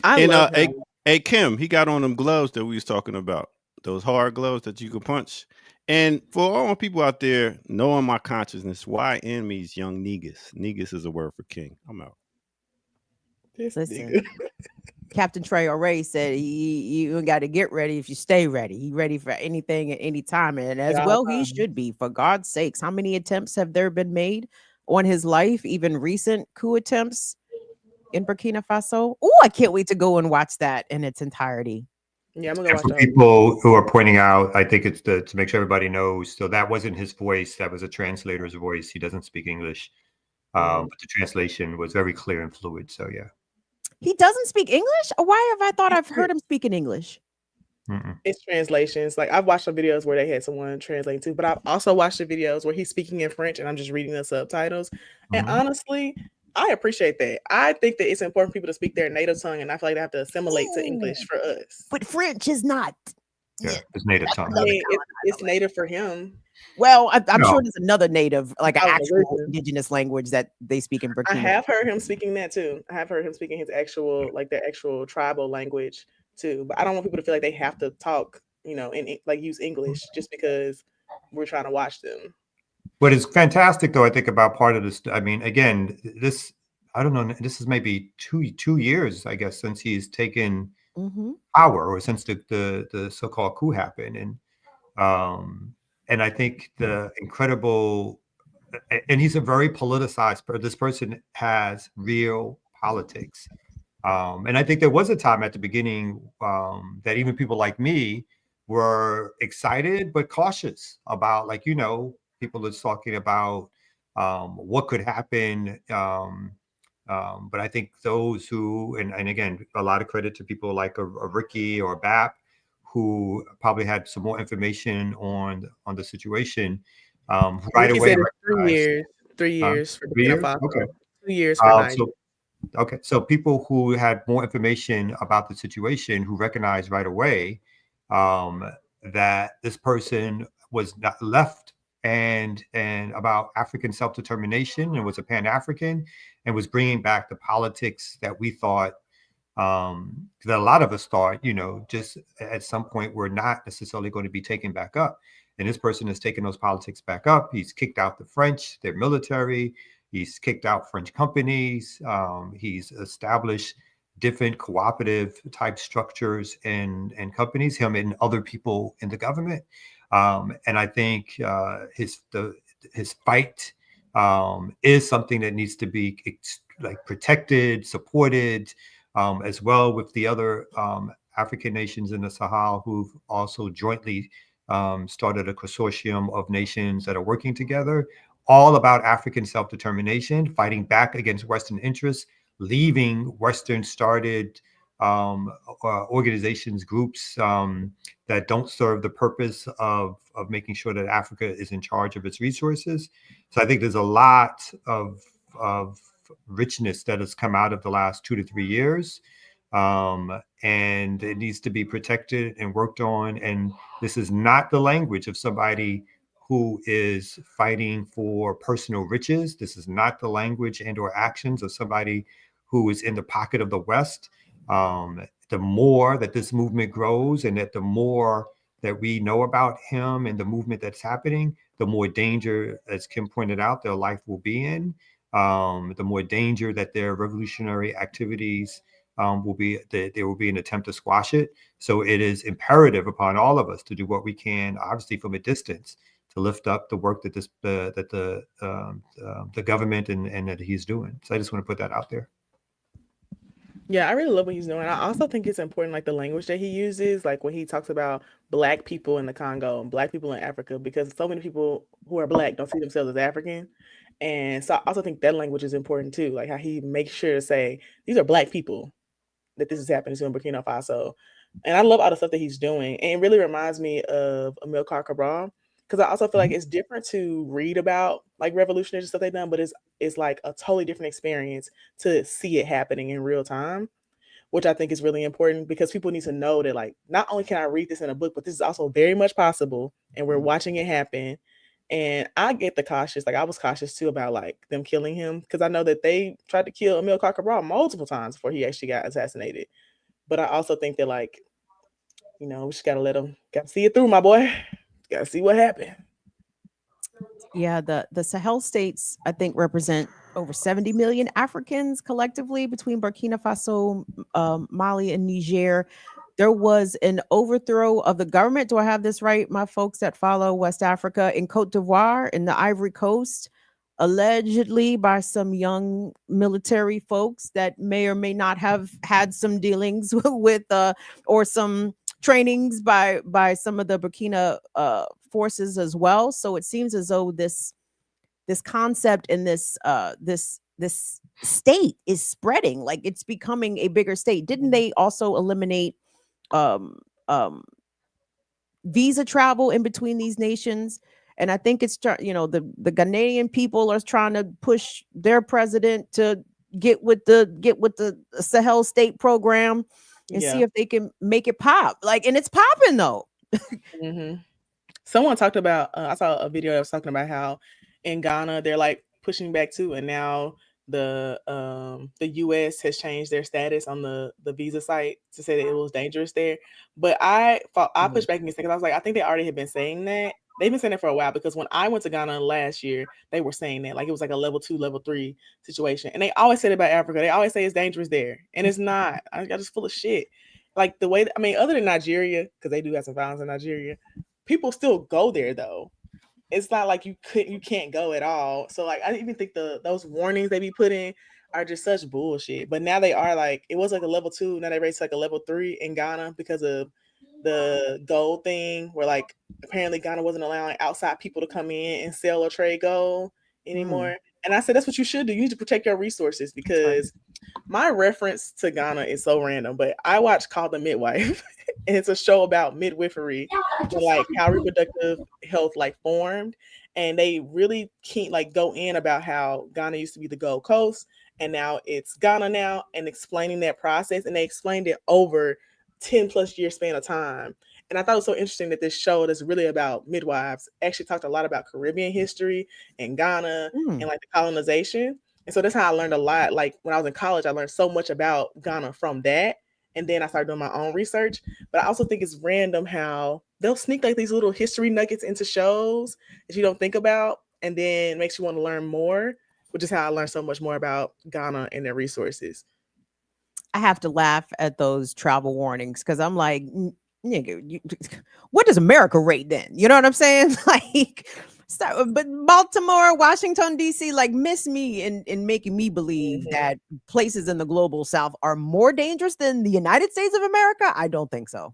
I love him. Hey Kim, he got on them gloves that we was talking about. Those hard gloves that you can punch. And for all my people out there knowing my consciousness, YN means young negus. Negus is a word for king. I'm out. Listen, Captain Traore said you got to get ready if you stay ready. He ready for anything at any time. And as well, he should be. For God's sakes, how many attempts have there been made on his life? Even recent coup attempts in Burkina Faso. Oh, I can't wait to go and watch that in its entirety. Yeah, I'm gonna go watch For that. people who are pointing out, I think it's to make sure everybody knows. So that wasn't his voice. That was a translator's voice. He doesn't speak English. But the translation was very clear and fluid. So yeah. He doesn't speak English? Why have I thought I've heard him speak in English? It's translations. Like I've watched some videos where they had someone translate too, but I've also watched the videos where he's speaking in French and I'm just reading the subtitles. And honestly, I appreciate that. I think that it's important for people to speak their native tongue, and I feel like they have to assimilate to English for us. But French is not. Yeah, it's native tongue. I mean, it's native for him. Well, I'm No. sure there's another native, like an Oh, actual listen. indigenous language that they speak in I Burkina. have heard him speaking that too. I have heard him speaking his actual, like their actual tribal language too. But I don't want people to feel like they have to talk, like use English just because we're trying to watch them. What is fantastic, though, I think about part of this. I mean, again, this, I don't know, this is maybe two years, I guess, since he's taken power, or since the so-called coup happened. And I think the incredible, and he's a very politicized person. This person has real politics. And I think there was a time at the beginning that even people like me were excited but cautious about, like, people are talking about what could happen. But I think those who, and again, a lot of credit to people like a Ricky or BAP, who probably had some more information on the situation right Ricky away. said it's 3 years for 3 Burkina years? Faso. Okay. 2 years for Niger. So people who had more information about the situation, who recognized right away that this person was not left and about African self-determination, and was a Pan-African, and was bringing back the politics that we thought, that a lot of us thought, just at some point were not necessarily going to be taken back up. And this person has taken those politics back up. He's kicked out the French, their military. He's kicked out French companies. He's established different cooperative type structures and companies, him and other people in the government. And I think his fight is something that needs to be protected, supported, as well with the other African nations in the Sahel, who've also jointly started a consortium of nations that are working together, all about African self-determination, fighting back against Western interests, leaving Western-started organizations, groups that don't serve the purpose of making sure that Africa is in charge of its resources. So I think there's a lot of richness that has come out of the last 2 to 3 years, and it needs to be protected and worked on. And this is not the language of somebody who is fighting for personal riches. This is not the language and or actions of somebody who is in the pocket of the West. The more that this movement grows, and that the more that we know about him and the movement that's happening, the more danger, as Kim pointed out, their life will be in. The more danger that their revolutionary activities will be, there will be an attempt to squash it. So it is imperative upon all of us to do what we can, obviously from a distance, to lift up the work that the government and that he's doing. So I just want to put that out there. Yeah, I really love what he's doing. I also think it's important, like the language that he uses, like when he talks about Black people in the Congo and Black people in Africa, because so many people who are Black don't see themselves as African. And so I also think that language is important too, like how he makes sure to say, these are Black people that this is happening to in Burkina Faso. And I love all the stuff that he's doing. And it really reminds me of Amilcar Cabral, because I also feel like it's different to read about like revolutionary stuff they've done, but it's like a totally different experience to see it happening in real time, which I think is really important, because people need to know that, like, not only can I read this in a book, but this is also very much possible, and we're watching it happen. And I get the cautious, like I was cautious too about like them killing him, because I know that they tried to kill Amilcar Cabral multiple times before he actually got assassinated. But I also think that, like, we just gotta let him, gotta see it through, my boy. Gotta see what happened. Yeah, the Sahel states, I think, represent over 70 million Africans collectively between Burkina Faso, Mali, and Niger. There was an overthrow of the government. Do I have this right, my folks that follow West Africa? In Cote d'Ivoire, in the Ivory Coast, allegedly by some young military folks that may or may not have had some dealings with or some trainings by some of the Burkina forces as well. So it seems as though this concept and this state is spreading, like it's becoming a bigger state. Didn't they also eliminate visa travel in between these nations? And I think it's, the Ghanaian people are trying to push their president to get with the Sahel state program and see if they can make it pop. Like, and it's popping though. Someone talked about, I saw a video that was talking about how in Ghana they're like pushing back too, and now the U.S. has changed their status on the visa site to say that it was dangerous there. But I pushed back against it, because I was like, I think they already had been saying that. They've been saying it for a while, because when I went to Ghana last year, they were saying that, like, it was like a level 2, level 3 situation. And they always said about Africa, they always say it's dangerous there, and it's not. I just full of shit. like the way, I mean, other than Nigeria, because they do have some violence in Nigeria, people still go there though. It's not like you can't go at all. So like I even think those warnings they be putting are just such bullshit. But now they are like, it was like a level 2, now they raised like a level 3 in Ghana because of the gold thing, where like apparently Ghana wasn't allowing outside people to come in and sell or trade gold anymore. And I said that's what you should do. You need to protect your resources, because my reference to Ghana is so random, but I watched Called the Midwife, and it's a show about midwifery and like how reproductive health like formed. And they really can't like go in about how Ghana used to be the Gold Coast and now it's Ghana now, and explaining that process. And they explained it over 10 plus year span of time. And I thought it was so interesting that this show that's really about midwives actually talked a lot about Caribbean history and Ghana and like the colonization. And so that's how I learned a lot. Like when I was in college, I learned so much about Ghana from that. And then I started doing my own research. But I also think it's random how they'll sneak like these little history nuggets into shows that you don't think about, and then makes you want to learn more, which is how I learned so much more about Ghana and their resources. I have to laugh at those travel warnings because I'm like, nigga, what does America rate then? You know what I'm saying? Like, but Baltimore, Washington, D.C., like miss me in making me believe that places in the global South are more dangerous than the United States of America. I don't think so.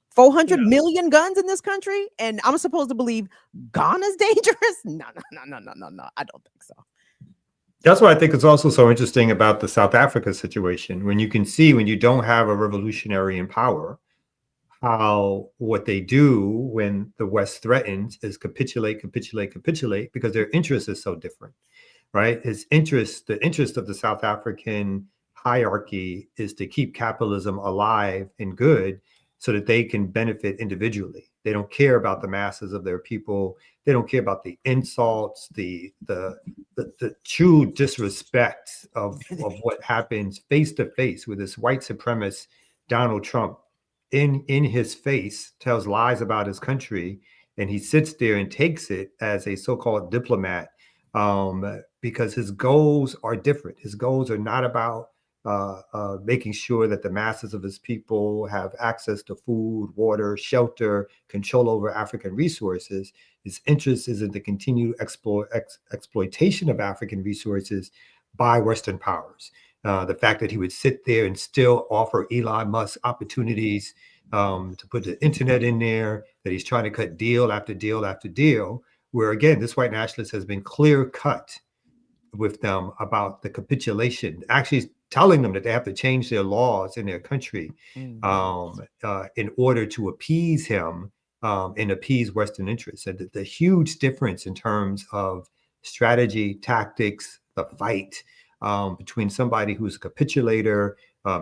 400 million guns in this country, and I'm supposed to believe Ghana's dangerous? No. I don't think so. That's what I think is also so interesting about the South Africa situation. When you can see, when you don't have a revolutionary in power, how what they do when the West threatens is capitulate, because their interest is so different, right? The interest of the South African hierarchy is to keep capitalism alive and good so that they can benefit individually. They don't care about the masses of their people. They don't care about the insults, the true disrespect of what happens face to face with this white supremacist Donald Trump in his face, tells lies about his country, and he sits there and takes it as a so-called diplomat because his goals are different. His goals are not about making sure that the masses of his people have access to food, water, shelter, control over African resources. His interest is in the continued exploitation of African resources by Western powers. The fact that he would sit there and still offer Elon Musk opportunities to put the internet in there, that he's trying to cut deal after deal after deal, where again, this white nationalist has been clear cut with them about the capitulation, actually telling them that they have to change their laws in their country in order to appease him and appease Western interests. And the huge difference in terms of strategy, tactics, the fight between somebody who's a capitulator,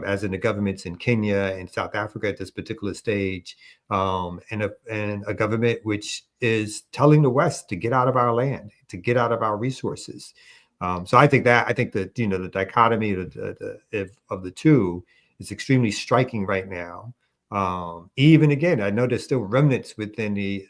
as in the governments in Kenya and South Africa at this particular stage, and a government which is telling the West to get out of our land, to get out of our resources. So I think that the dichotomy of the two is extremely striking right now. Even again, I know there's still remnants within the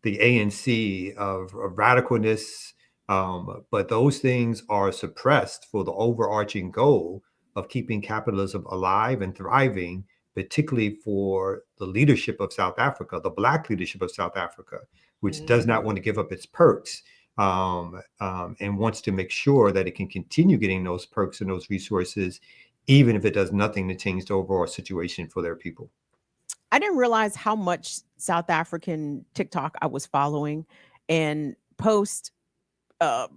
ANC of radicalness, but those things are suppressed for the overarching goal of keeping capitalism alive and thriving, particularly for the leadership of South Africa, the Black leadership of South Africa, which does not want to give up its perks. And wants to make sure that it can continue getting those perks and those resources, even if it does nothing to change the overall situation for their people. I didn't realize how much South African TikTok I was following, and post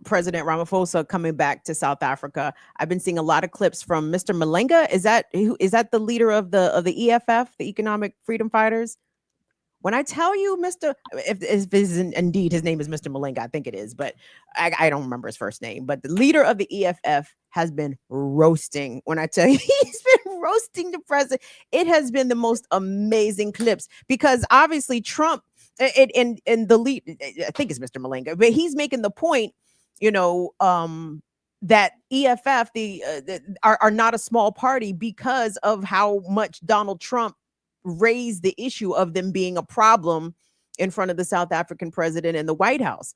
President Ramaphosa coming back to South Africa, I've been seeing a lot of clips from Mr. Malenga. Is that the leader of the EFF, the Economic Freedom Fighters? When I tell you, if indeed his name is Mr. Malenga, I think it is, but I don't remember his first name. But the leader of the EFF has been roasting. When I tell you, he's been roasting the president. It has been the most amazing clips, because obviously Trump and the lead, I think it's Mr. Malenga, but he's making the point, that EFF are not a small party because of how much Donald Trump raised the issue of them being a problem in front of the South African president and the White House.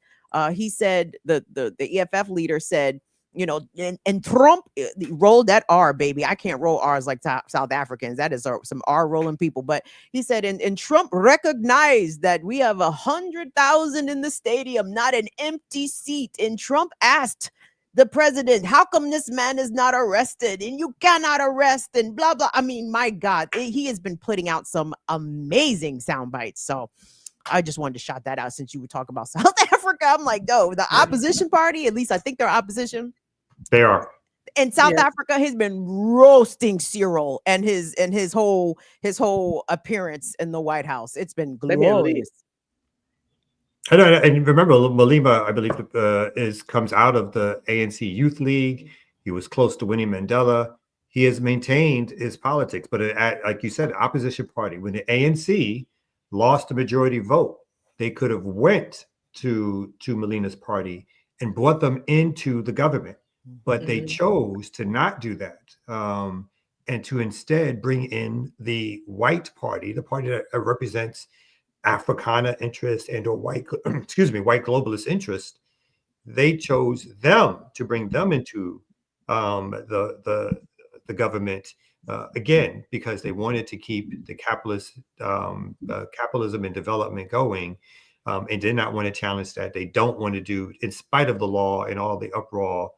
He said, the EFF leader said, and Trump rolled that R, baby. I can't roll R's like South Africans. That is some R rolling people. But he said, and Trump recognized that we have 100,000 in the stadium, not an empty seat. And Trump asked the president, how come this man is not arrested? And you cannot arrest and blah, blah. I mean, my God, he has been putting out some amazing sound bites. So I just wanted to shout that out since you were talking about South Africa. I'm like, no, the opposition party, at least I think they're opposition. They are. In South Africa, has been roasting Cyril and his whole appearance in the White House. It's been glorious. And remember, Malema, I believe, comes out of the ANC Youth League. He was close to Winnie Mandela. He has maintained his politics, but like you said, opposition party. When the ANC lost the majority vote, they could have went to Malena's party and brought them into the government, but they chose to not do that, and to instead bring in the white party, the party that represents Africana interest and or white globalist interest. They chose them to bring them into the government, again, because they wanted to keep the capitalism and development going, and did not want to challenge that. They don't want to do, in spite of the law and all the uproar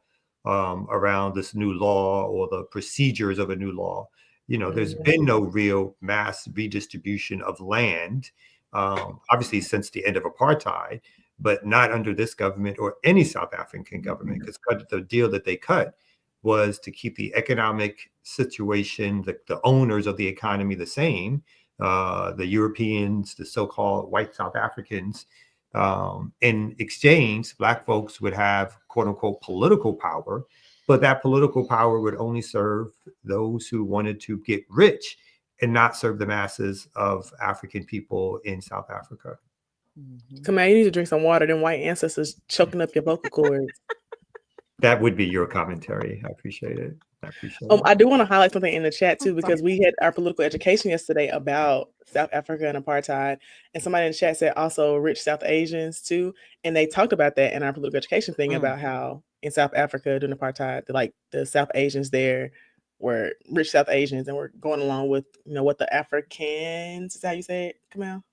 around this new law or the procedures of a new law. There's been no real mass redistribution of land, obviously since the end of apartheid, but not under this government or any South African government, because the deal that they cut was to keep the economic situation, the owners of the economy the same, the Europeans, the so-called white South Africans. In exchange, Black folks would have quote unquote political power, but that political power would only serve those who wanted to get rich and not serve the masses of African people in South Africa. Come on, you need to drink some water. Them white ancestors choking up your vocal cords. That would be your commentary. I appreciate it. I do want to highlight something in the chat too, because we had our political education yesterday about South Africa and apartheid, and somebody in the chat said also rich South Asians too, and they talked about that in our political education thing about how in South Africa during apartheid, the South Asians there were rich South Asians and were going along with what the Africans is how you say it, Kamal?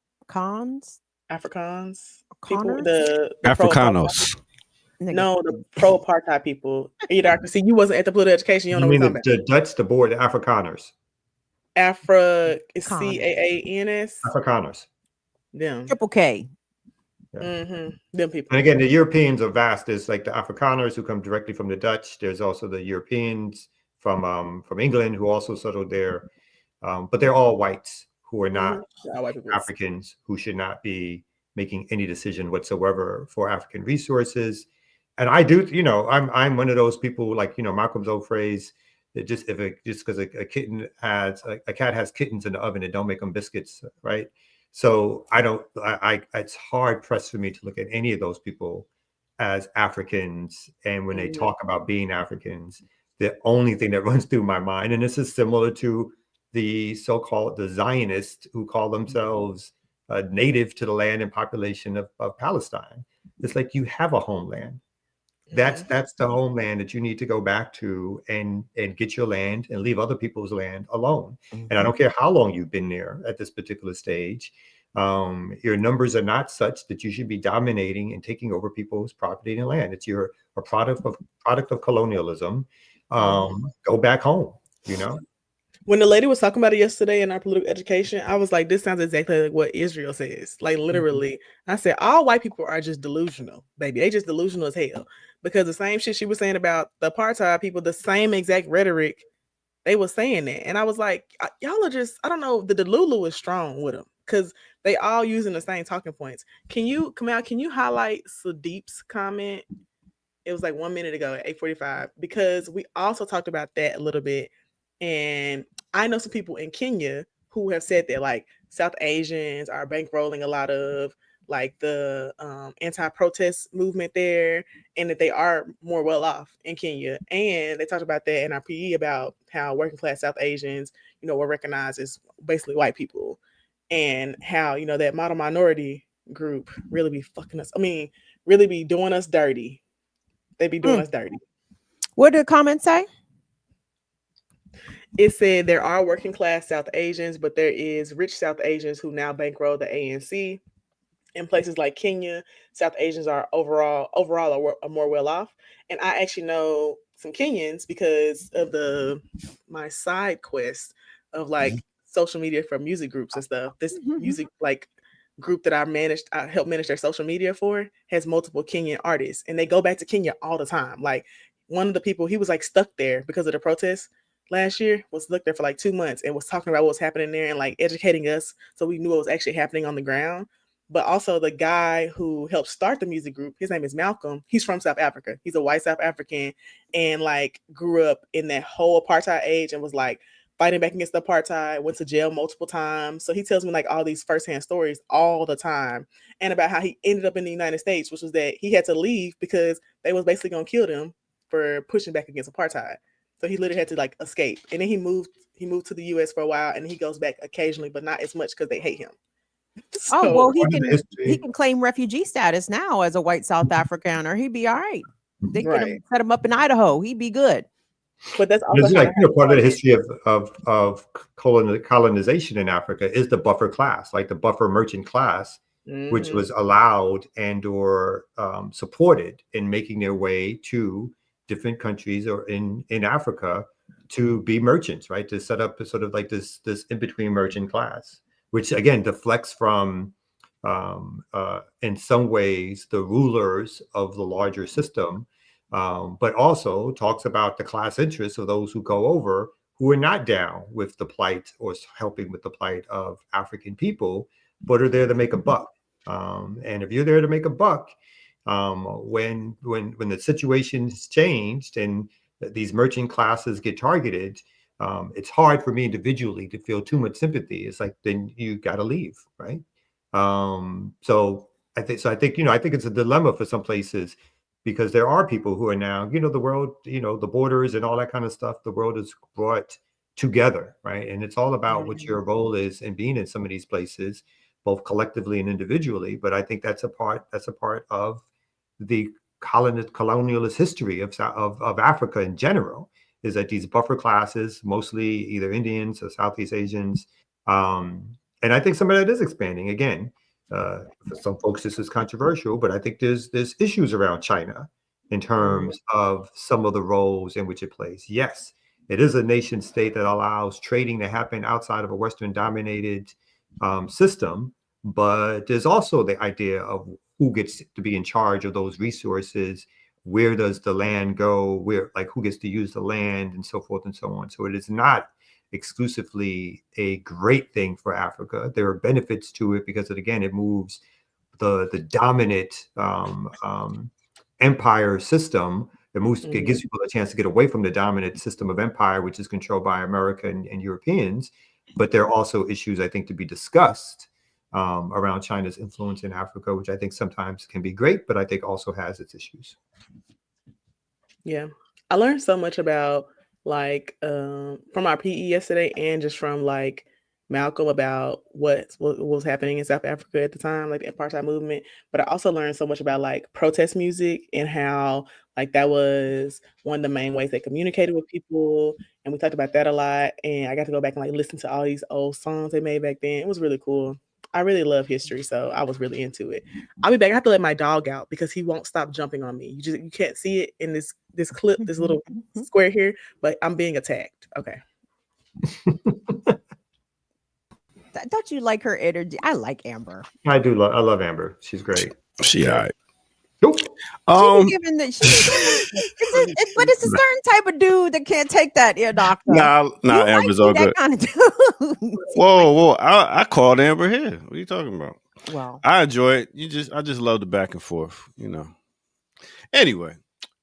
Africans people, the Africanos. No, the pro-apartheid people. See, you wasn't at the political education. You don't know what I'm talking about. The Dutch, the board, the Afrikaners. CAANS. Afrikaners. Them. Triple K. Yeah. Them people. And again, the Europeans are vast. There's like the Afrikaners who come directly from the Dutch. There's also the Europeans from England who also settled there. But they're all whites who are not Africans, who should not be making any decision whatsoever for African resources. And I do, I'm one of those people, like, Malcolm's old phrase that just because a cat has kittens in the oven, it don't make them biscuits, right? So it's hard pressed for me to look at any of those people as Africans. And when they talk about being Africans, the only thing that runs through my mind, and this is similar to the so-called the Zionists who call themselves native to the land and population of Palestine. It's like, you have a homeland. That's the homeland that you need to go back to and get your land and leave other people's land alone. And I don't care how long you've been there at this particular stage. Your numbers are not such that you should be dominating and taking over people's property and land. It's a product of colonialism. Go back home, When the lady was talking about it yesterday in our political education, I was like, this sounds exactly like what Israel says. Like, literally, I said, all white people are just delusional, baby. They just delusional as hell. Because the same shit she was saying about the apartheid people, the same exact rhetoric, they were saying that. And I was like, y'all are just, I don't know, the Delulu is strong with them. Because they all using the same talking points. Kamal, can you highlight Sadiq's comment? It was like 1 minute ago at 8:45. Because we also talked about that a little bit. And I know some people in Kenya who have said that, like, South Asians are bankrolling a lot of like the anti-protest movement there, and that they are more well off in Kenya. And they talked about that in our PE about how working class South Asians, were recognized as basically white people, and how, that model minority group really be fucking us. I mean, really be doing us dirty. They be doing us dirty. What did the comment say? It said there are working class South Asians, but there is rich South Asians who now bankroll the ANC. In places like Kenya, South Asians are overall are more well off. And I actually know some Kenyans because of my side quest of like social media for music groups and stuff. This music like group that I help manage their social media for has multiple Kenyan artists, and they go back to Kenya all the time. Like one of the people, he was like stuck there because of the protests last year, was stuck there for like 2 months and was talking about what was happening there and like educating us so we knew what was actually happening on the ground. But also the guy who helped start the music group, his name is Malcolm. He's from South Africa. He's a white South African and like grew up in that whole apartheid age and was like fighting back against the apartheid, went to jail multiple times. So he tells me like all these firsthand stories all the time, and about how he ended up in the United States, which was that he had to leave because they was basically gonna kill him for pushing back against apartheid. So he literally had to like escape. And then he moved to the US for a while, and he goes back occasionally, but not as much because they hate him. Oh, well, he can claim refugee status now as a white South African, or he'd be all right. They could set him up in Idaho. He'd be good. But that's also like, part of the history of colonization in Africa is the buffer class, like the buffer merchant class, which was allowed and or supported in making their way to different countries or in Africa to be merchants, right? To set up sort of like this in-between merchant class, which again deflects from in some ways the rulers of the larger system, but also talks about the class interests of those who go over who are not down with the plight or helping with the plight of African people, but are there to make a buck. And if you're there to make a buck, when the situation's changed and these merchant classes get targeted, it's hard for me individually to feel too much sympathy. It's like, then you got to leave, right? So I think it's a dilemma for some places, because there are people who are now, the world, the borders and all that kind of stuff, the world is brought together, right? And it's all about what your role is in being in some of these places, both collectively and individually. But I think that's a part of the colonialist history of Africa in general, is that these buffer classes, mostly either Indians or Southeast Asians, and I think some of that is expanding again. For some folks, this is controversial, but I think there's issues around China in terms of some of the roles in which it plays. Yes, it is a nation state that allows trading to happen outside of a Western-dominated system, but there's also the idea of who gets to be in charge of those resources, where does the land go, who gets to use the land, and so forth and so on. So it is not exclusively a great thing for Africa. There are benefits to it because it moves the dominant empire system. It gives people a chance to get away from the dominant system of empire, which is controlled by America and Europeans. But there are also issues, I think, to be discussed around China's influence in Africa, which I think sometimes can be great, but I think also has its issues. Yeah, I learned so much about from our PE yesterday, and just from like Malcolm, about what was happening in South Africa at the time, like the apartheid movement. But I also learned so much about like protest music and how like that was one of the main ways they communicated with people. And we talked about that a lot. And I got to go back and like listen to all these old songs they made back then. It was really cool. I really love history, so I was really into it. I'll be back. I have to let my dog out because he won't stop jumping on me. You can't see it in this clip, this little square here, but I'm being attacked. Okay. Don't you like her energy? I like Amber. I do. I love Amber. She's great. She all right. Nope. But it's a certain type of dude that can't take that, doctor. Nah, Amber's all good. Kind of dude. Whoa! I called Amber here. What are you talking about? Well, I enjoy it. I just love the back and forth. Anyway,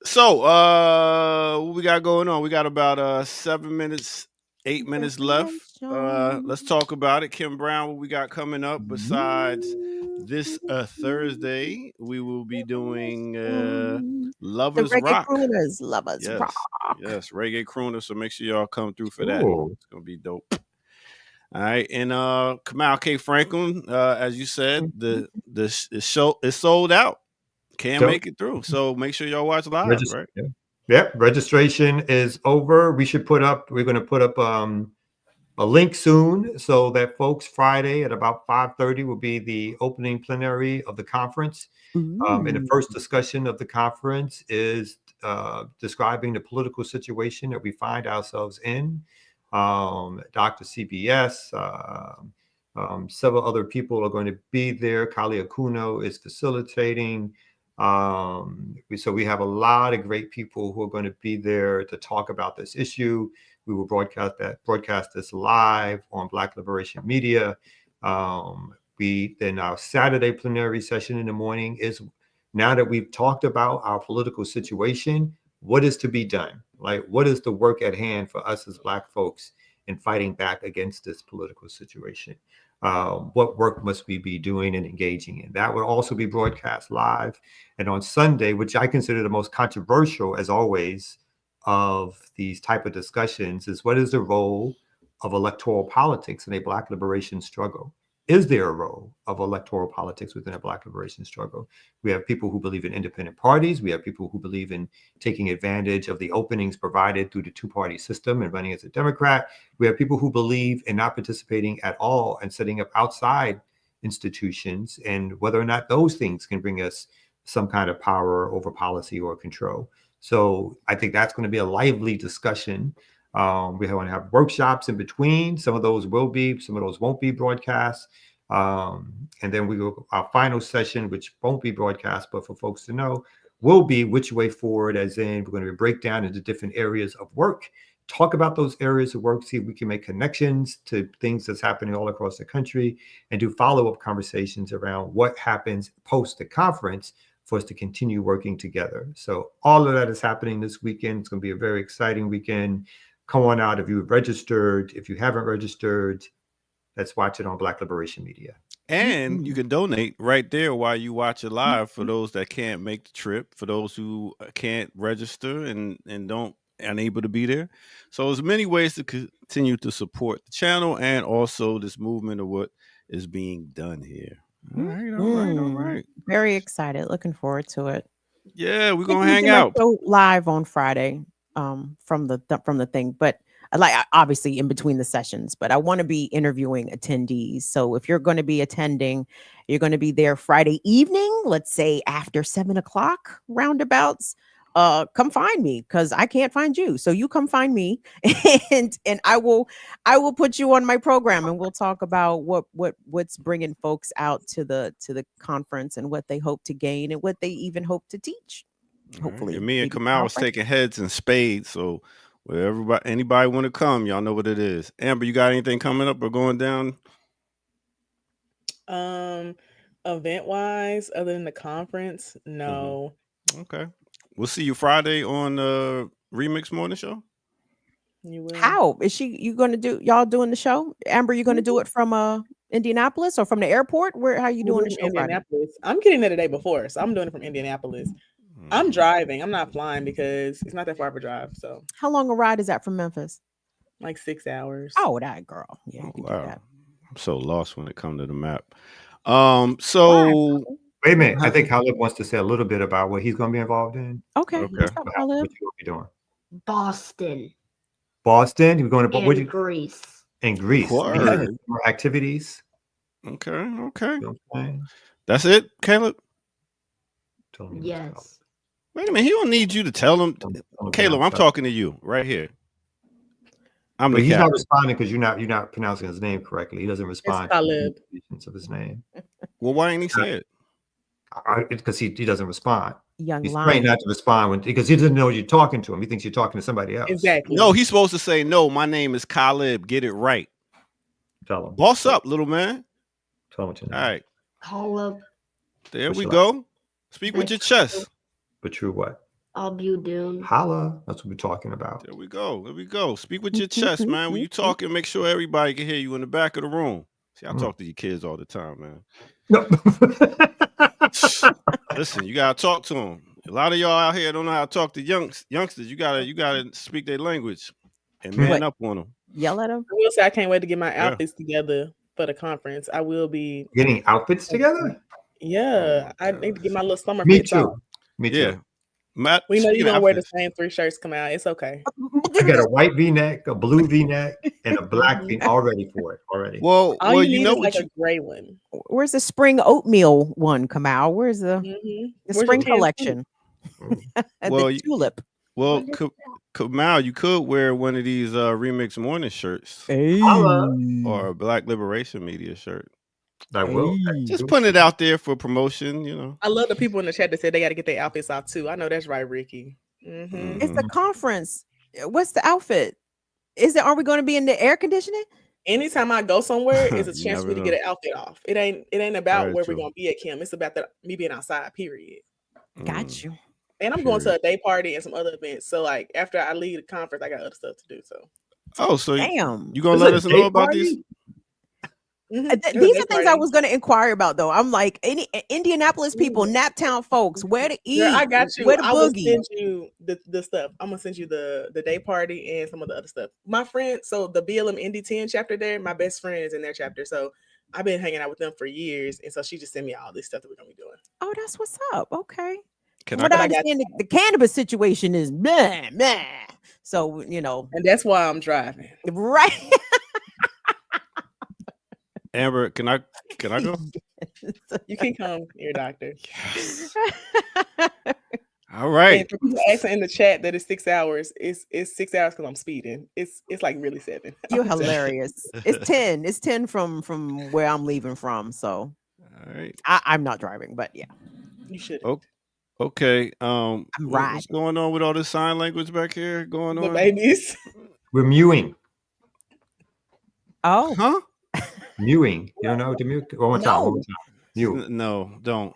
so what we got going on? We got about 8 minutes left. Let's talk about it. Kim Brown, what we got coming up besides this Thursday? We will be doing Lovers the Reggae Rock. Crooners, Lovers Rock. Yes, Reggae Crooners. So make sure y'all come through for that. Ooh. It's gonna be dope. All right, and Kamal K. Franklin, as you said, the show is sold out. Can't make it through. So make sure y'all watch live, right? Yeah. Yep, registration is over. We're going to put up a link soon so that folks, Friday at about 5:30 will be the opening plenary of the conference. And the first discussion of the conference is describing the political situation that we find ourselves in. Dr. CBS, several other people are going to be there. Kali Akuno is facilitating. So we have a lot of great people who are going to be there to talk about this issue. We will broadcast this live on Black Liberation Media. Then our Saturday plenary session in the morning is, now that we've talked about our political situation, what is to be done? Like, what is the work at hand for us as Black folks in fighting back against this political situation? What work must we be doing and engaging in? That will also be broadcast live. And on Sunday, which I consider the most controversial, as always, of these type of discussions, is what is the role of electoral politics in a Black liberation struggle? Is there a role of electoral politics within a Black liberation struggle? We have people who believe in independent parties. We have people who believe in taking advantage of the openings provided through the two-party system and running as a Democrat. We have people who believe in not participating at all and setting up outside institutions, and whether or not those things can bring us some kind of power over policy or control. So I think that's going to be a lively discussion. We want to have workshops in between. Some of those will be, some of those won't be broadcast. And then our final session, which won't be broadcast, but for folks to know, will be which way forward, as in we're going to break down into different areas of work, talk about those areas of work, see if we can make connections to things that's happening all across the country, and do follow-up conversations around what happens post the conference for us to continue working together. So all of that is happening this weekend. It's going to be a very exciting weekend. Come on out if you've registered. If you haven't registered, let's watch it on Black Liberation Media. And you can donate right there while you watch it live for those that can't make the trip, for those who can't register and unable to be there. So there's many ways to continue to support the channel and also this movement of what is being done here. All right. Very excited. Looking forward to it. Yeah, we're gonna hang out live on Friday from the thing, but obviously in between the sessions. But I want to be interviewing attendees. So if you're going to be attending, you're going to be there Friday evening, let's say after 7:00 roundabouts. Come find me, because I can't find you. So you come find me, and I will put you on my program, and we'll talk about what's bringing folks out to the conference and what they hope to gain and what they even hope to teach. Hopefully, me and Kamal was taking heads and spades. So where anybody want to come, y'all know what it is. Amber, you got anything coming up or going down? Event wise, other than the conference, no. Okay. We'll see you Friday on the Remix Morning Show. You will. How is you going to do? Y'all doing the show? Amber, you going to do it from Indianapolis or from the airport? How are you doing the show? Indianapolis. I'm getting there the day before, so I'm doing it from Indianapolis. I'm driving. I'm not flying because it's not that far of a drive. So how long a ride is that from Memphis? Like 6 hours. Oh, that girl. Yeah, you can do that. I'm so lost when it comes to the map. So. Wait a minute. I think Khalid wants to say a little bit about what he's going to be involved in. Okay. What you going to be doing? Boston. You're going to Greece. In Greece. More activities. Okay. You know what I'm saying? That's it, Caleb? Yes. Wait a minute. He don't need you to tell him. Caleb, I'm talking to you right here. He's not responding because you're not pronouncing his name correctly. He doesn't respond to the of his name. Well, why ain't he say it? Because he doesn't respond. He's trained not to respond because he doesn't know you're talking to him. He thinks you're talking to somebody else. Exactly. No, he's supposed to say, "No, my name is Khalid. Get it right." Tell him. Boss up, little man. Tell him what you know. All right. Caleb. There we go. Speak with your chest. But true what? I'll be doing. Holla. That's what we're talking about. There we go. Speak with your chest, man. When you talking, make sure everybody can hear you in the back of the room. See, I talk to your kids all the time, man. No. Listen, you gotta talk to them. A lot of y'all out here don't know how to talk to youngsters. You gotta speak their language and man up on them. Yell at them. I will say I can't wait to get my outfits together for the conference. I will be getting outfits together. Yeah, I need to get my little summer. Me too. Me too. Yeah. Matt, We know you're speaking of gonna wear the outfits, same 3 shirts come out. It's okay. I got a white V-neck, a blue V-neck, and a black Mhm. V all ready for it already. well, All you you need know is what like a gray one. Where's the spring oatmeal one, Kamal? Where's the Mhm. the Where's your spring canned food? collection? Well, The tulip. well, Kamal, you could wear one of these remix morning shirts or a Black Liberation Media shirt. I will. Just putting it out there for promotion, you know. I love the people in the chat that said they got to get their outfits out too. I know that's right, Ricky. Mhm. It's a conference. What's the outfit? Are we going to be in the air conditioning? Anytime I go somewhere, it's a You chance for me never to get know. an outfit off. It ain't about Very where true. we're gonna be at, Kim. It's about me being outside. Period. Got you. And I'm going to a day party and some other events. So like after I leave the conference, I got other stuff to do. So Oh, so Damn. you gonna This let a us day know about party? these? There's a These day are things I party. was going to inquire about, though. I'm like, any Indianapolis people, Naptown folks, where to eat, Girl, I got you. where to I will boogie. send you the stuff. I'm gonna send you the day party and some of the other stuff. My friend, so the BLM Indy 10 chapter there, my best friend is in their chapter. So I've been hanging out with them for years. And so she just sent me all this stuff that we're gonna be doing. Oh, that's what's up. Okay. Can From what I- I I got understand, the cannabis situation is meh, meh. So, you know, And that's why I'm driving. right. Amber, can I go? You can come, ear doctor. All right. And for people asking in the chat that it's 6 hours, it's 6 hours because I'm speeding. It's like really 7. You're hilarious. It's 10. It's 10 from where I'm leaving from. So All right. I'm not driving, but yeah. You should. Okay. I'm What's riding. going on with all this sign language back here going The on? babies. We're mewing. Oh, Huh? Mewing. You don't know what to mew? One more time. One more time. Mew. No, don't.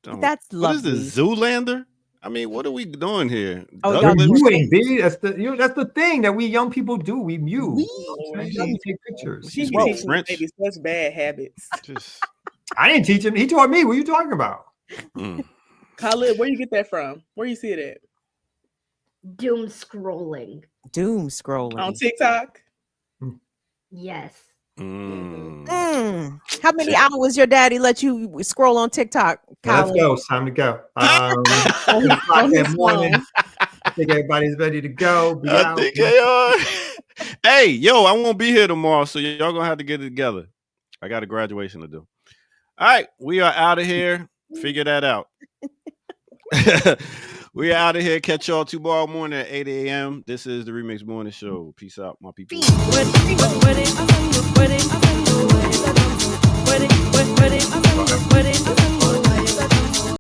that's What is lovely. this, Zoolander? I mean, what are we doing here? Oh, We're y'all Douglas? mewing, B. That's the thing that we young people do. We mew. Lord. We take pictures. She be Well, teaching French. babies such bad habits. Just I didn't teach him. He taught me. What are you talking about? Khalid, where you get that from? Where you see it at? Doom scrolling. Doom scrolling. On TikTok? Yes. How many hours your daddy let you scroll on TikTok? Now, let's Colin? go. It's time to go. 8 o'clock on his that morning. phone. I think everybody's ready to go. Be I out. think they are. Hey, yo, I won't be here tomorrow, so y'all gonna have to get it together. I got a graduation to do. All right, we are out of here. Figure that out. We are out of here. Catch y'all tomorrow morning at 8 a.m. This is the Remix Morning Show. Peace out, my people. When it